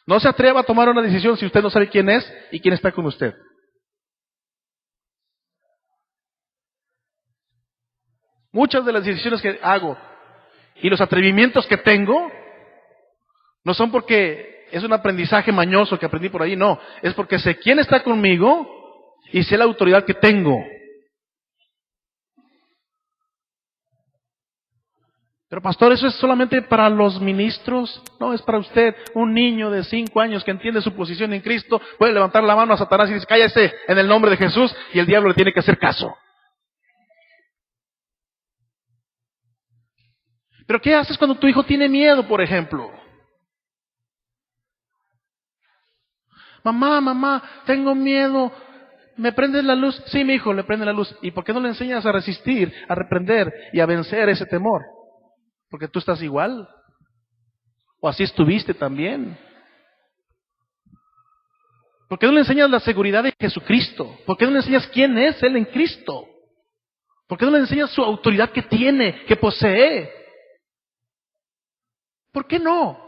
No se atreva a tomar una decisión si usted no sabe quién es y quién está con usted. Muchas de las decisiones que hago y los atrevimientos que tengo no son porque es un aprendizaje mañoso que aprendí por ahí, no. Es porque sé quién está conmigo y sé la autoridad que tengo. Pero pastor, ¿eso es solamente para los ministros? No, es para usted. Un niño de 5 años que entiende su posición en Cristo puede levantar la mano a Satanás y decir, cállese en el nombre de Jesús, y el diablo le tiene que hacer caso. Pero ¿qué haces cuando tu hijo tiene miedo, por ejemplo? Mamá, tengo miedo. ¿Me prendes la luz? Sí, mi hijo, le prende la luz. ¿Y por qué no le enseñas a resistir, a reprender y a vencer ese temor? Porque tú estás igual. O así estuviste también. ¿Por qué no le enseñas la seguridad de Jesucristo? ¿Por qué no le enseñas quién es Él en Cristo? ¿Por qué no le enseñas su autoridad que tiene, que posee? ¿Por qué no?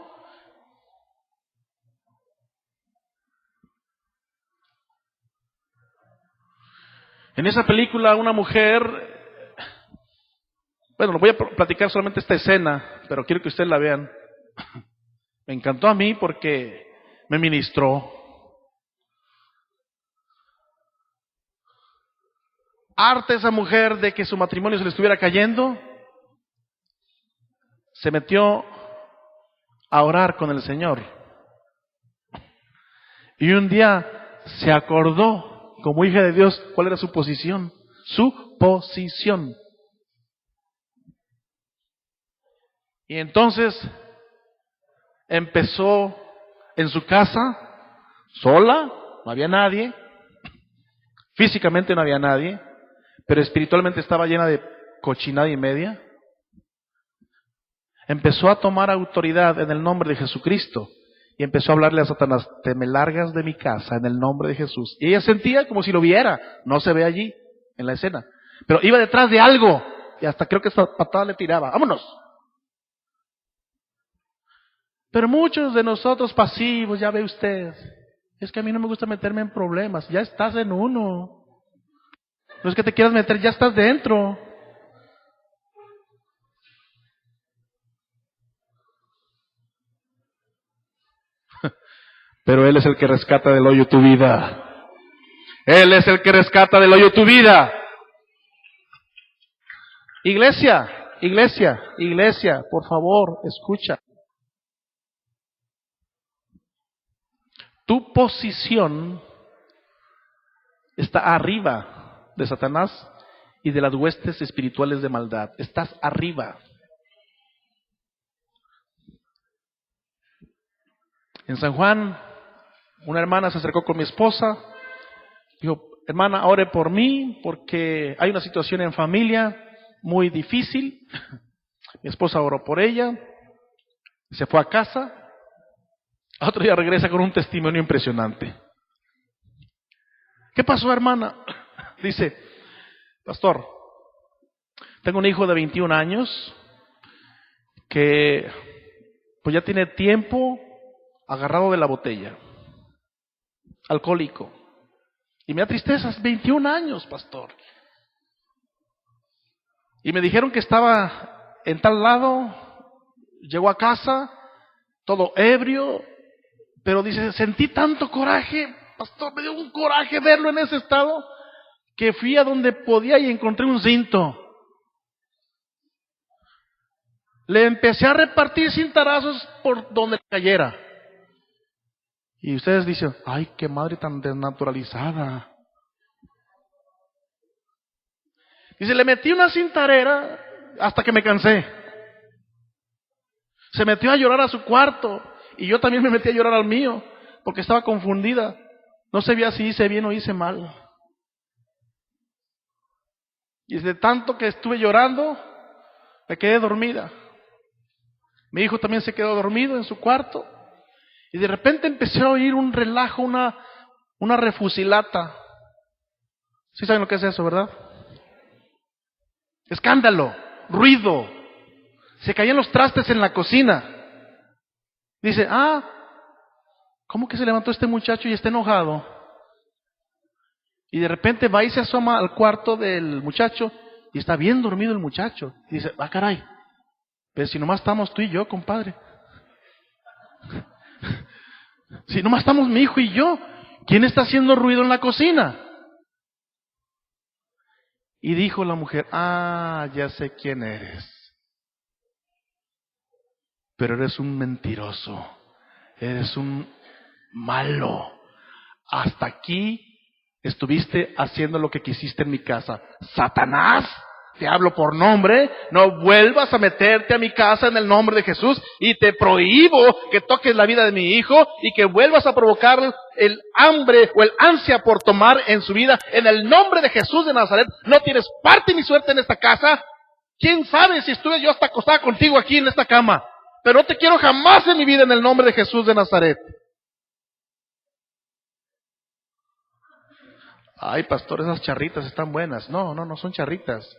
En esa película una mujer, bueno, voy a platicar solamente esta escena, pero quiero que ustedes la vean. Me encantó a mí porque me ministró. Harta esa mujer de que su matrimonio se le estuviera cayendo, se metió a orar con el Señor. Y un día se acordó, como hija de Dios, cuál era su posición. Su posición. Y entonces empezó en su casa, sola, no había nadie, físicamente no había nadie, pero espiritualmente estaba llena de cochinada y media. Empezó a tomar autoridad en el nombre de Jesucristo y empezó a hablarle a Satanás, te me largas de mi casa en el nombre de Jesús. Y ella sentía como si lo viera, no se ve allí en la escena, pero iba detrás de algo y hasta creo que esta patada le tiraba, vámonos. Pero muchos de nosotros pasivos, ya ve usted, es que a mí no me gusta meterme en problemas, ya estás en uno. No es que te quieras meter, ya estás dentro. Pero Él es el que rescata del hoyo tu vida. Él es el que rescata del hoyo tu vida. Iglesia, por favor, escucha. Tu posición está arriba de Satanás y de las huestes espirituales de maldad. Estás arriba. En San Juan, una hermana se acercó con mi esposa, dijo, hermana, ore por mí porque hay una situación en familia muy difícil. Mi esposa oró por ella, se fue a casa, otro día regresa con un testimonio impresionante. ¿Qué pasó, hermana? Dice, pastor, tengo un hijo de 21 años que pues ya tiene tiempo agarrado de la botella, alcohólico. Y me da tristeza, 21 años, pastor. Y me dijeron que estaba en tal lado, llegó a casa, todo ebrio, pero dice, sentí tanto coraje, pastor, me dio un coraje verlo en ese estado, que fui a donde podía y encontré un cinto. Le empecé a repartir cintarazos por donde cayera. Y ustedes dicen, ay, qué madre tan desnaturalizada. Dice, le metí una cintarera hasta que me cansé. Se metió a llorar a su cuarto y yo también me metí a llorar al mío porque estaba confundida. No sabía si hice bien o hice mal. Y de tanto que estuve llorando, me quedé dormida. Mi hijo también se quedó dormido en su cuarto. Y de repente empecé a oír un relajo, una refusilata. ¿Sí saben lo que es eso, verdad? Escándalo, ruido. Se caían los trastes en la cocina. Dice, ¿cómo que se levantó este muchacho y está enojado? Y de repente va y se asoma al cuarto del muchacho Y está bien dormido el muchacho. Y dice, caray, pero si nomás estamos tú y yo, compadre. Si nomás estamos mi hijo y yo, ¿quién está haciendo ruido en la cocina? Y dijo la mujer, ya sé quién eres. Pero eres un mentiroso, eres un malo. Hasta aquí estuviste haciendo lo que quisiste en mi casa. Satanás, te hablo por nombre, no vuelvas a meterte a mi casa en el nombre de Jesús, y te prohíbo que toques la vida de mi hijo y que vuelvas a provocar el hambre o el ansia por tomar en su vida. En el nombre de Jesús de Nazaret, no tienes parte ni suerte en esta casa. ¿Quién sabe si estuve yo hasta acostada contigo aquí en esta cama? Pero no te quiero jamás en mi vida en el nombre de Jesús de Nazaret. Ay, pastor, esas charritas están buenas. No son charritas.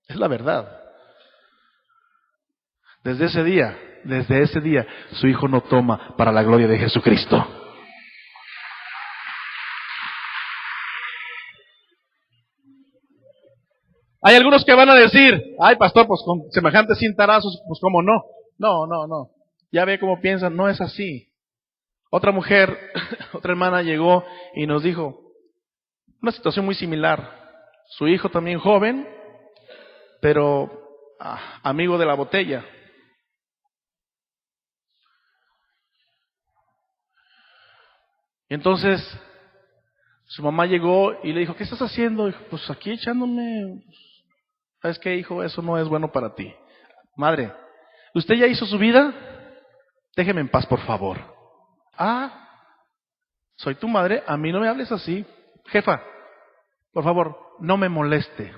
Es la verdad. Desde ese día, su hijo no toma para la gloria de Jesucristo. Hay algunos que van a decir, ay, pastor, pues con semejantes cintarazos, pues cómo no. No. Ya ve cómo piensan, no es así. Otra mujer, otra hermana llegó y nos dijo una situación muy similar. Su hijo también joven, pero amigo de la botella. Y entonces su mamá llegó y le dijo, ¿qué estás haciendo? Dijo, pues aquí echándome. ¿Sabes qué, hijo? Eso no es bueno para ti. Madre, ¿usted ya hizo su vida? Déjeme en paz, por favor. Soy tu madre, a mí no me hables así. Jefa, por favor, no me moleste.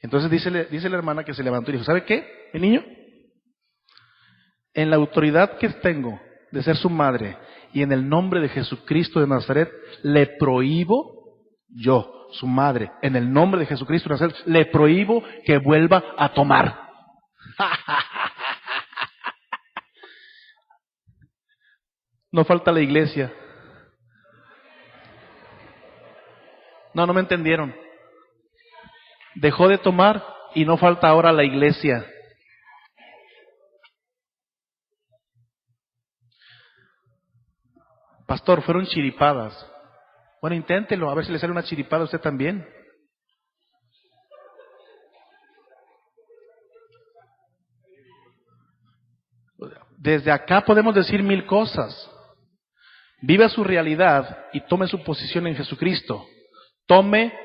Entonces dice la hermana que se levantó y dijo, ¿sabe qué, mi niño? En la autoridad que tengo de ser su madre y en el nombre de Jesucristo de Nazaret, le prohíbo, yo, su madre, en el nombre de Jesucristo de Nazaret, le prohíbo que vuelva a tomar. No falta la iglesia. No me entendieron. Dejó de tomar y no falta ahora la iglesia. Pastor, fueron chiripadas. Bueno, inténtelo, a ver si le sale una chiripada a usted también. Desde acá podemos decir 1000 cosas. Viva su realidad y tome su posición en Jesucristo. Tome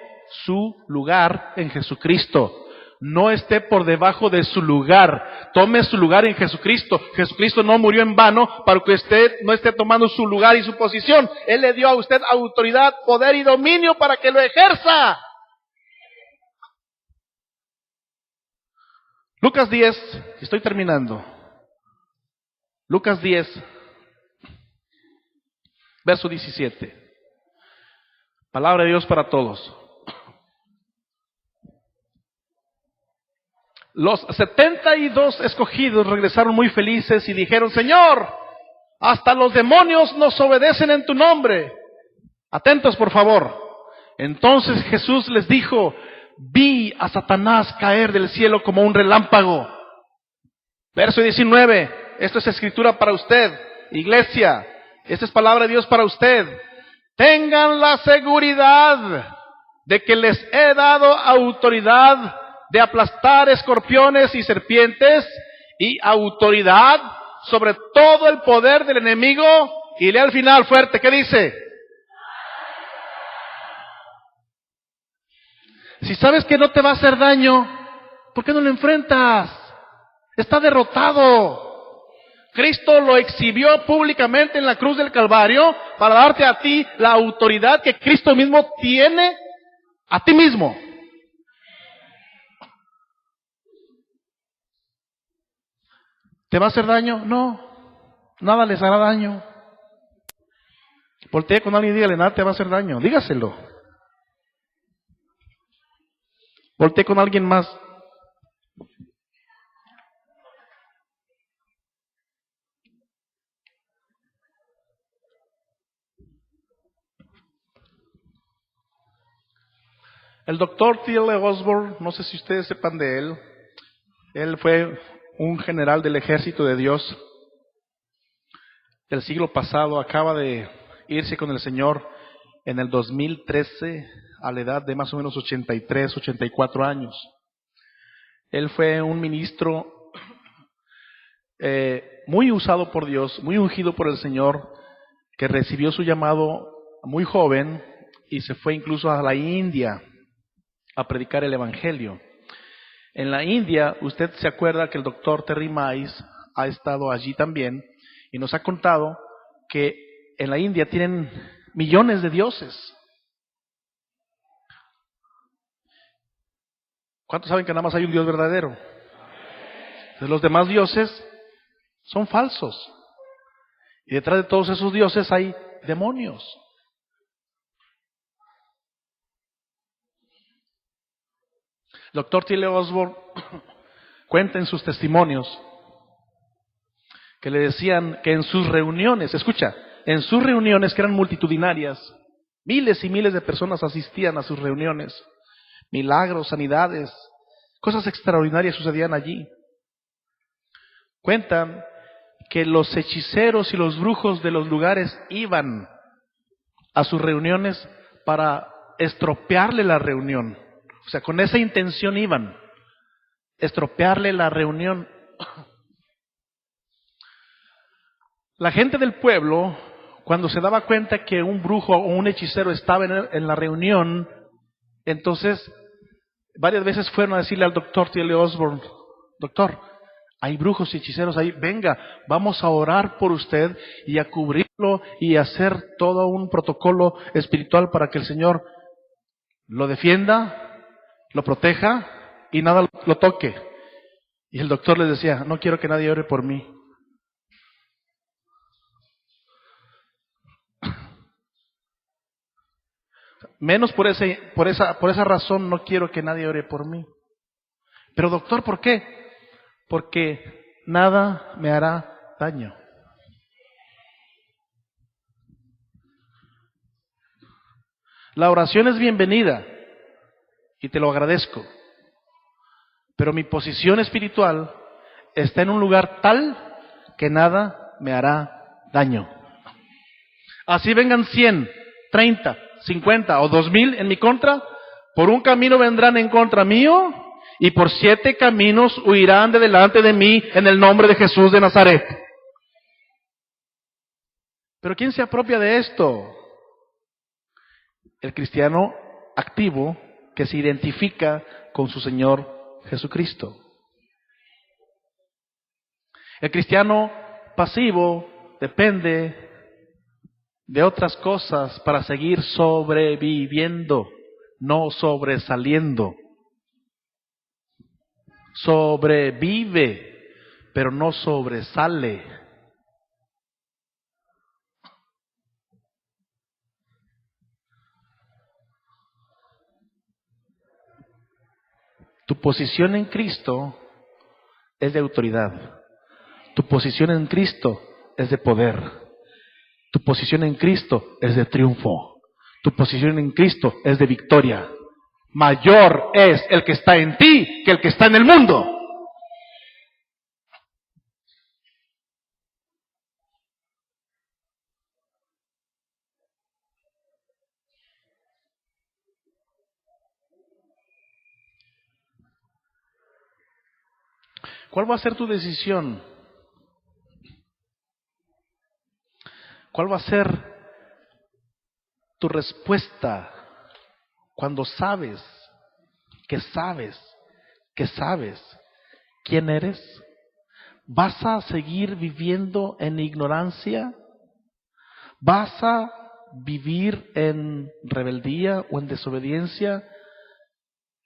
su lugar en Jesucristo. No esté por debajo de su lugar. Tome su lugar en Jesucristo. Jesucristo no murió en vano para que usted no esté tomando su lugar y su posición. Él le dio a usted autoridad, poder y dominio para que lo ejerza. Lucas 10, estoy terminando. Lucas 10, verso 17. Palabra de Dios para todos. Los 72 escogidos regresaron muy felices y dijeron, Señor, hasta los demonios nos obedecen en tu nombre. Atentos, por favor. Entonces Jesús les dijo, vi a Satanás caer del cielo como un relámpago. Verso 19, esto es escritura para usted, iglesia. Esta es palabra de Dios para usted. Tengan la seguridad de que les he dado autoridad de aplastar escorpiones y serpientes y autoridad sobre todo el poder del enemigo. Y lea al final fuerte, ¿qué dice? Si sabes que no te va a hacer daño, ¿por qué no lo enfrentas? Está derrotado. Cristo lo exhibió públicamente en la cruz del Calvario para darte a ti la autoridad que Cristo mismo tiene a ti mismo. ¿Te va a hacer daño? No, nada les hará daño. Voltee con alguien y dígale, nada te va a hacer daño, dígaselo. Voltee con alguien más. El doctor T.L. Osborne, no sé si ustedes sepan de él. Él fue un general del ejército de Dios del siglo pasado. Acaba de irse con el Señor en el 2013 a la edad de más o menos 83, 84 años. Él fue un ministro muy usado por Dios, muy ungido por el Señor, que recibió su llamado muy joven y se fue incluso a la India a predicar el Evangelio. En la India, usted se acuerda que el doctor Terry Mize ha estado allí también y nos ha contado que en la India tienen millones de dioses. ¿Cuántos saben que nada más hay un Dios verdadero? Entonces, los demás dioses son falsos. Y detrás de todos esos dioses hay demonios. El doctor T.L. Osborne cuenta en sus testimonios que le decían que en sus reuniones, escucha, en sus reuniones que eran multitudinarias, miles y miles de personas asistían a sus reuniones, milagros, sanidades, cosas extraordinarias sucedían allí. Cuentan que los hechiceros y los brujos de los lugares iban a sus reuniones para estropearle la reunión. O sea, con esa intención iban, estropearle la reunión. La gente del pueblo, cuando se daba cuenta que un brujo o un hechicero estaba en la reunión, entonces varias veces fueron a decirle al doctor T.L. Osborne: doctor, hay brujos y hechiceros ahí, venga, vamos a orar por usted y a cubrirlo y a hacer todo un protocolo espiritual para que el Señor lo defienda, lo proteja y nada lo toque. Y el doctor les decía: no quiero que nadie ore por mí. Menos por esa razón no quiero que nadie ore por mí. Pero doctor, ¿por qué? Porque nada me hará daño. La oración es bienvenida y te lo agradezco. Pero mi posición espiritual está en un lugar tal que nada me hará daño. Así vengan 100, 30, 50 o 2000 en mi contra, por un camino vendrán en contra mío y por 7 caminos huirán de delante de mí en el nombre de Jesús de Nazaret. Pero ¿quién se apropia de esto? El cristiano activo que se identifica con su Señor Jesucristo. El cristiano pasivo depende de otras cosas para seguir sobreviviendo, no sobresaliendo. Sobrevive, pero no sobresale. Tu posición en Cristo es de autoridad. Tu posición en Cristo es de poder. Tu posición en Cristo es de triunfo. Tu posición en Cristo es de victoria. Mayor es el que está en ti que el que está en el mundo. ¿Cuál va a ser tu decisión? ¿Cuál va a ser tu respuesta cuando sabes quién eres? ¿Vas a seguir viviendo en ignorancia? ¿Vas a vivir en rebeldía o en desobediencia?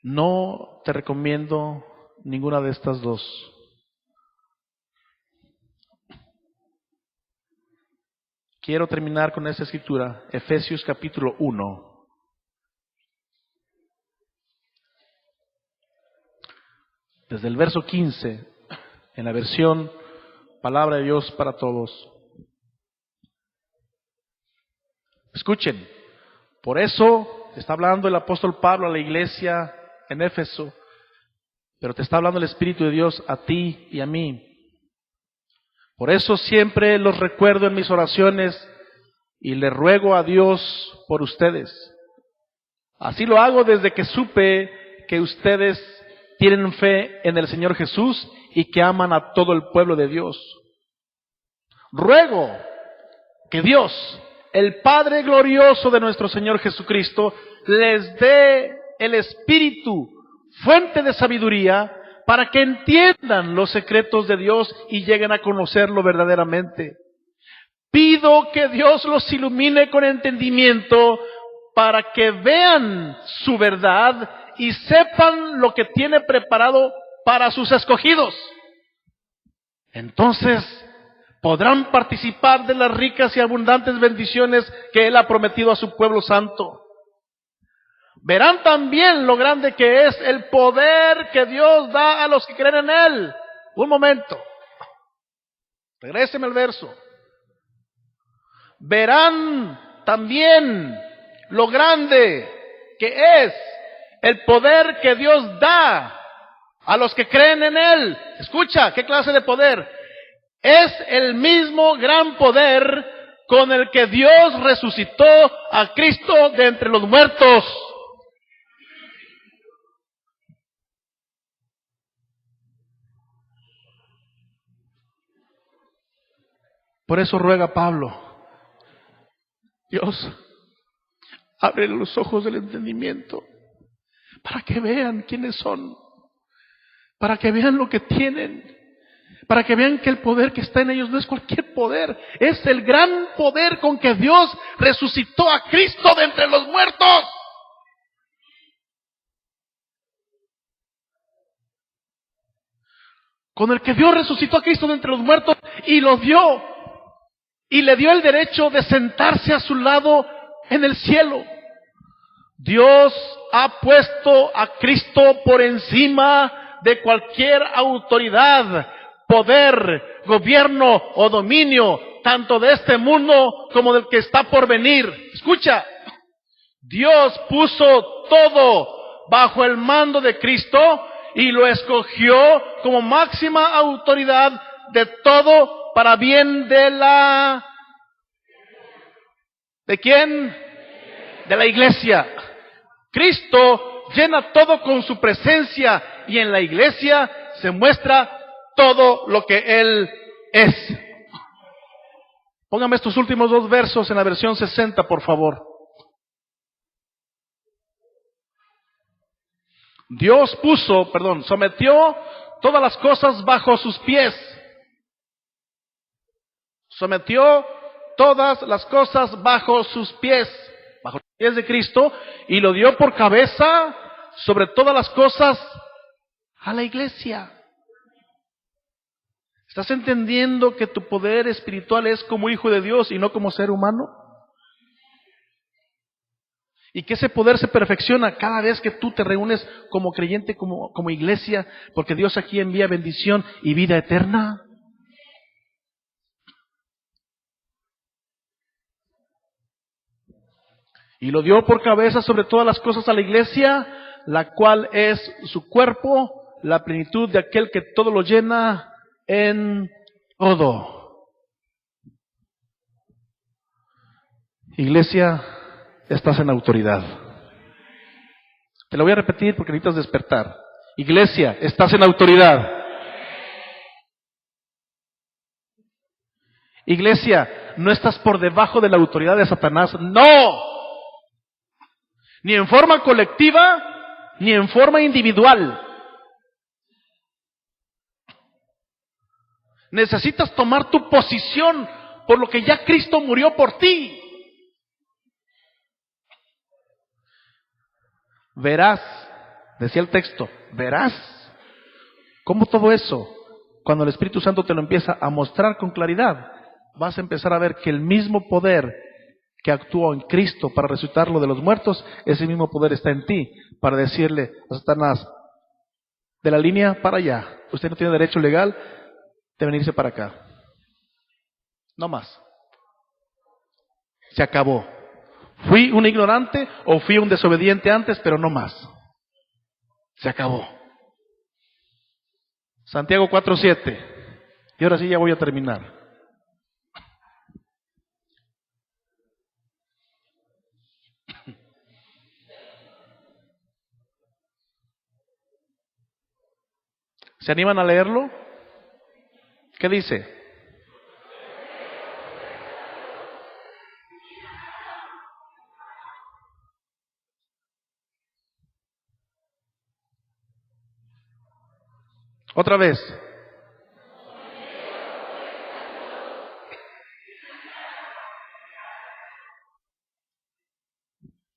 No te recomiendo ninguna de estas dos. Quiero terminar con esta escritura, Efesios capítulo 1. Desde el verso 15, en la versión Palabra de Dios para Todos. Escuchen, por eso está hablando el apóstol Pablo a la iglesia en Éfeso, pero te está hablando el Espíritu de Dios a ti y a mí. Por eso siempre los recuerdo en mis oraciones y le ruego a Dios por ustedes. Así lo hago desde que supe que ustedes tienen fe en el Señor Jesús y que aman a todo el pueblo de Dios. Ruego que Dios, el Padre glorioso de nuestro Señor Jesucristo, les dé el Espíritu, fuente de sabiduría, para que entiendan los secretos de Dios y lleguen a conocerlo verdaderamente. Pido que Dios los ilumine con entendimiento para que vean su verdad y sepan lo que tiene preparado para sus escogidos. Entonces podrán participar de las ricas y abundantes bendiciones que Él ha prometido a su pueblo santo. Verán también lo grande que es el poder que Dios da a los que creen en Él. Un momento. Regréseme al verso. Verán también lo grande que es el poder que Dios da a los que creen en Él. Escucha, ¿qué clase de poder? Es el mismo gran poder con el que Dios resucitó a Cristo de entre los muertos. Por eso ruega Pablo: Dios, abre los ojos del entendimiento para que vean quiénes son, para que vean lo que tienen, para que vean que el poder que está en ellos no es cualquier poder, es el gran poder con que Dios resucitó a Cristo de entre los muertos. Con el que Dios resucitó a Cristo de entre los muertos y lo dio, y le dio el derecho de sentarse a su lado en el cielo. Dios ha puesto a Cristo por encima de cualquier autoridad, poder, gobierno o dominio, tanto de este mundo como del que está por venir. Escucha, Dios puso todo bajo el mando de Cristo y lo escogió como máxima autoridad de todo para bien de la... ¿De quién? De la iglesia. Cristo llena todo con su presencia y en la iglesia se muestra todo lo que Él es. Póngame estos últimos dos versos en la versión 60, por favor. Sometió todas las cosas bajo sus pies. Sometió todas las cosas bajo sus pies de Cristo, y lo dio por cabeza sobre todas las cosas a la iglesia. ¿Estás entendiendo que tu poder espiritual es como hijo de Dios y no como ser humano? Y que ese poder se perfecciona cada vez que tú te reúnes como creyente, como iglesia, porque Dios aquí envía bendición y vida eterna. Y lo dio por cabeza sobre todas las cosas a la iglesia, la cual es su cuerpo, la plenitud de aquel que todo lo llena en todo. Iglesia, estás en autoridad. Te lo voy a repetir porque necesitas despertar. Iglesia, estás en autoridad. Iglesia, no estás por debajo de la autoridad de Satanás. ¡No! Ni en forma colectiva, ni en forma individual. Necesitas tomar tu posición por lo que ya Cristo murió por ti. Verás, decía el texto, verás cómo todo eso, cuando el Espíritu Santo te lo empieza a mostrar con claridad, vas a empezar a ver que el mismo poder que actuó en Cristo para resucitarlo de los muertos, ese mismo poder está en ti para decirle a Satanás: de la línea para allá, usted no tiene derecho legal de venirse para acá. No más. Se acabó. Fui un ignorante o fui un desobediente antes, pero no más. Se acabó. Santiago 4:7. Y ahora sí ya voy a terminar. ¿Se animan a leerlo? ¿Qué dice? Otra vez.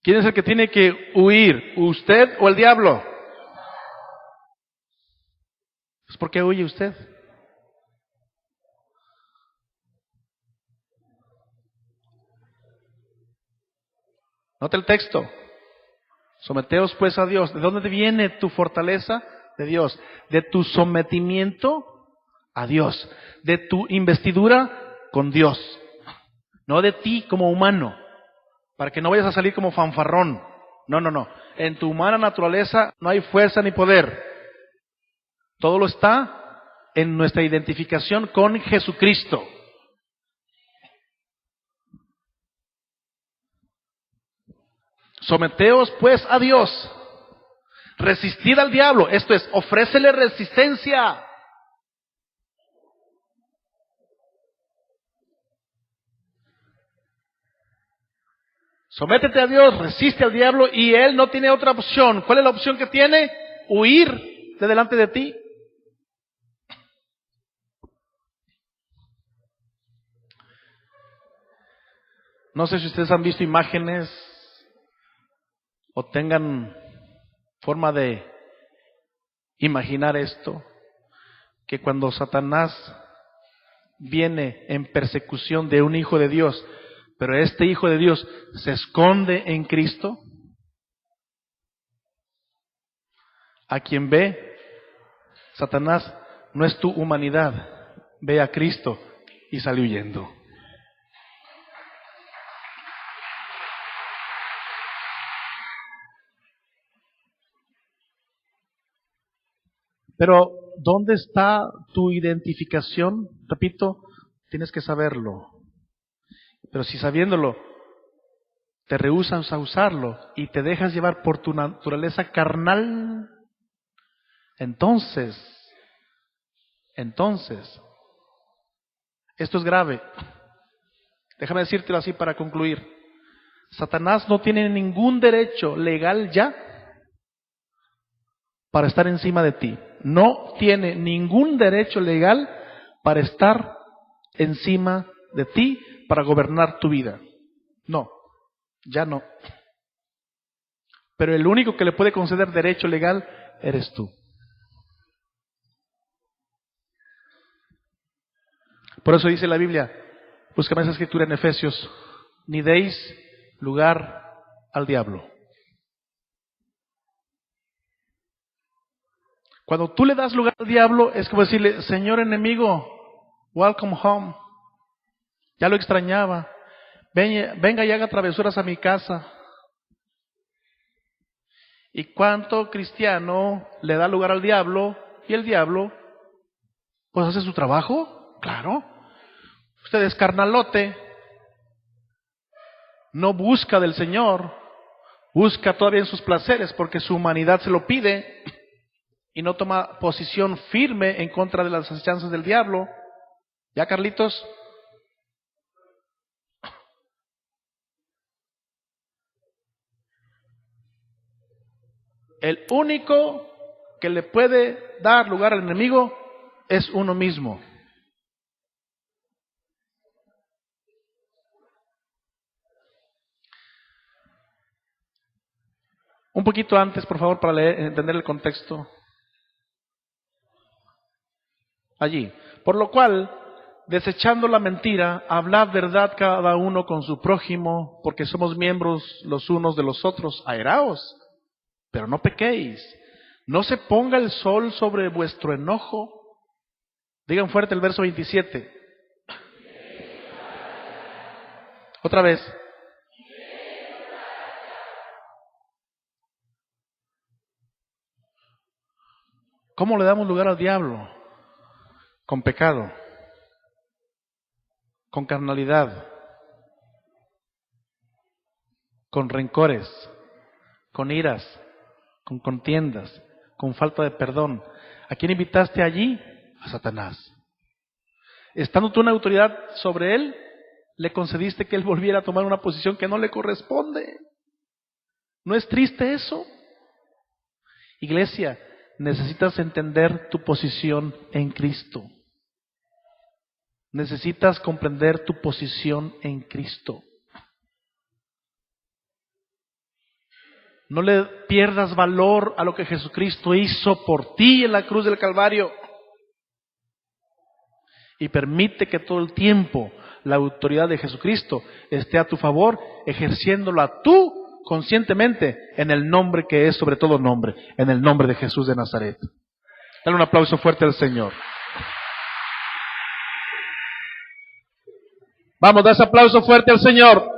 ¿Quién es el que tiene que huir? ¿Usted o el diablo? Pues ¿por qué huye usted? Nota el texto. Someteos pues a Dios. ¿De dónde viene tu fortaleza? De Dios. De tu sometimiento a Dios. De tu investidura con Dios. No de ti como humano. Para que no vayas a salir como fanfarrón. No, no, no. En tu humana naturaleza no hay fuerza ni poder. Todo lo está en nuestra identificación con Jesucristo. Someteos pues a Dios. Resistid al diablo. Esto es, ofrécele resistencia. Sométete a Dios, resiste al diablo y él no tiene otra opción. ¿Cuál es la opción que tiene? Huir de delante de ti. No sé si ustedes han visto imágenes o tengan forma de imaginar esto, que cuando Satanás viene en persecución de un hijo de Dios, pero este hijo de Dios se esconde en Cristo, a quien ve, Satanás no es tu humanidad, ve a Cristo y sale huyendo. Pero, ¿dónde está tu identificación? Repito, tienes que saberlo. Pero si sabiéndolo, te rehusas a usarlo y te dejas llevar por tu naturaleza carnal, entonces, esto es grave. Déjame decírtelo así para concluir. Satanás no tiene ningún derecho legal ya para estar encima de ti. No tiene ningún derecho legal para estar encima de ti, para gobernar tu vida. No, ya no. Pero el único que le puede conceder derecho legal eres tú. Por eso dice la Biblia, búscame esa escritura en Efesios, ni deis lugar al diablo. Cuando tú le das lugar al diablo, es como decirle, Señor enemigo, welcome home. Ya lo extrañaba. Venga y haga travesuras a mi casa. ¿Y cuánto cristiano le da lugar al diablo? Y el diablo, pues hace su trabajo, claro. Usted es carnalote, no busca del Señor, busca todavía en sus placeres porque su humanidad se lo pide y no toma posición firme en contra de las acechanzas del diablo. ¿Ya, Carlitos? El único que le puede dar lugar al enemigo es uno mismo. Un poquito antes, por favor, para entender el contexto. Allí. Por lo cual, desechando la mentira, hablad verdad cada uno con su prójimo, porque somos miembros los unos de los otros. Airaos, pero no pequéis. No se ponga el sol sobre vuestro enojo. Digan fuerte el verso 27. Otra vez. ¿Cómo le damos lugar al diablo? Con pecado, con carnalidad, con rencores, con iras, con contiendas, con falta de perdón. ¿A quién invitaste allí? A Satanás. Estando tú en autoridad sobre él, le concediste que él volviera a tomar una posición que no le corresponde. ¿No es triste eso? Iglesia, necesitas entender tu posición en Cristo. Necesitas comprender tu posición en Cristo. No le pierdas valor a lo que Jesucristo hizo por ti en la cruz del Calvario. Y permite que todo el tiempo la autoridad de Jesucristo esté a tu favor, ejerciéndola tú conscientemente en el nombre que es sobre todo nombre, en el nombre de Jesús de Nazaret. Dale un aplauso fuerte al Señor. Vamos, da ese aplauso fuerte al Señor.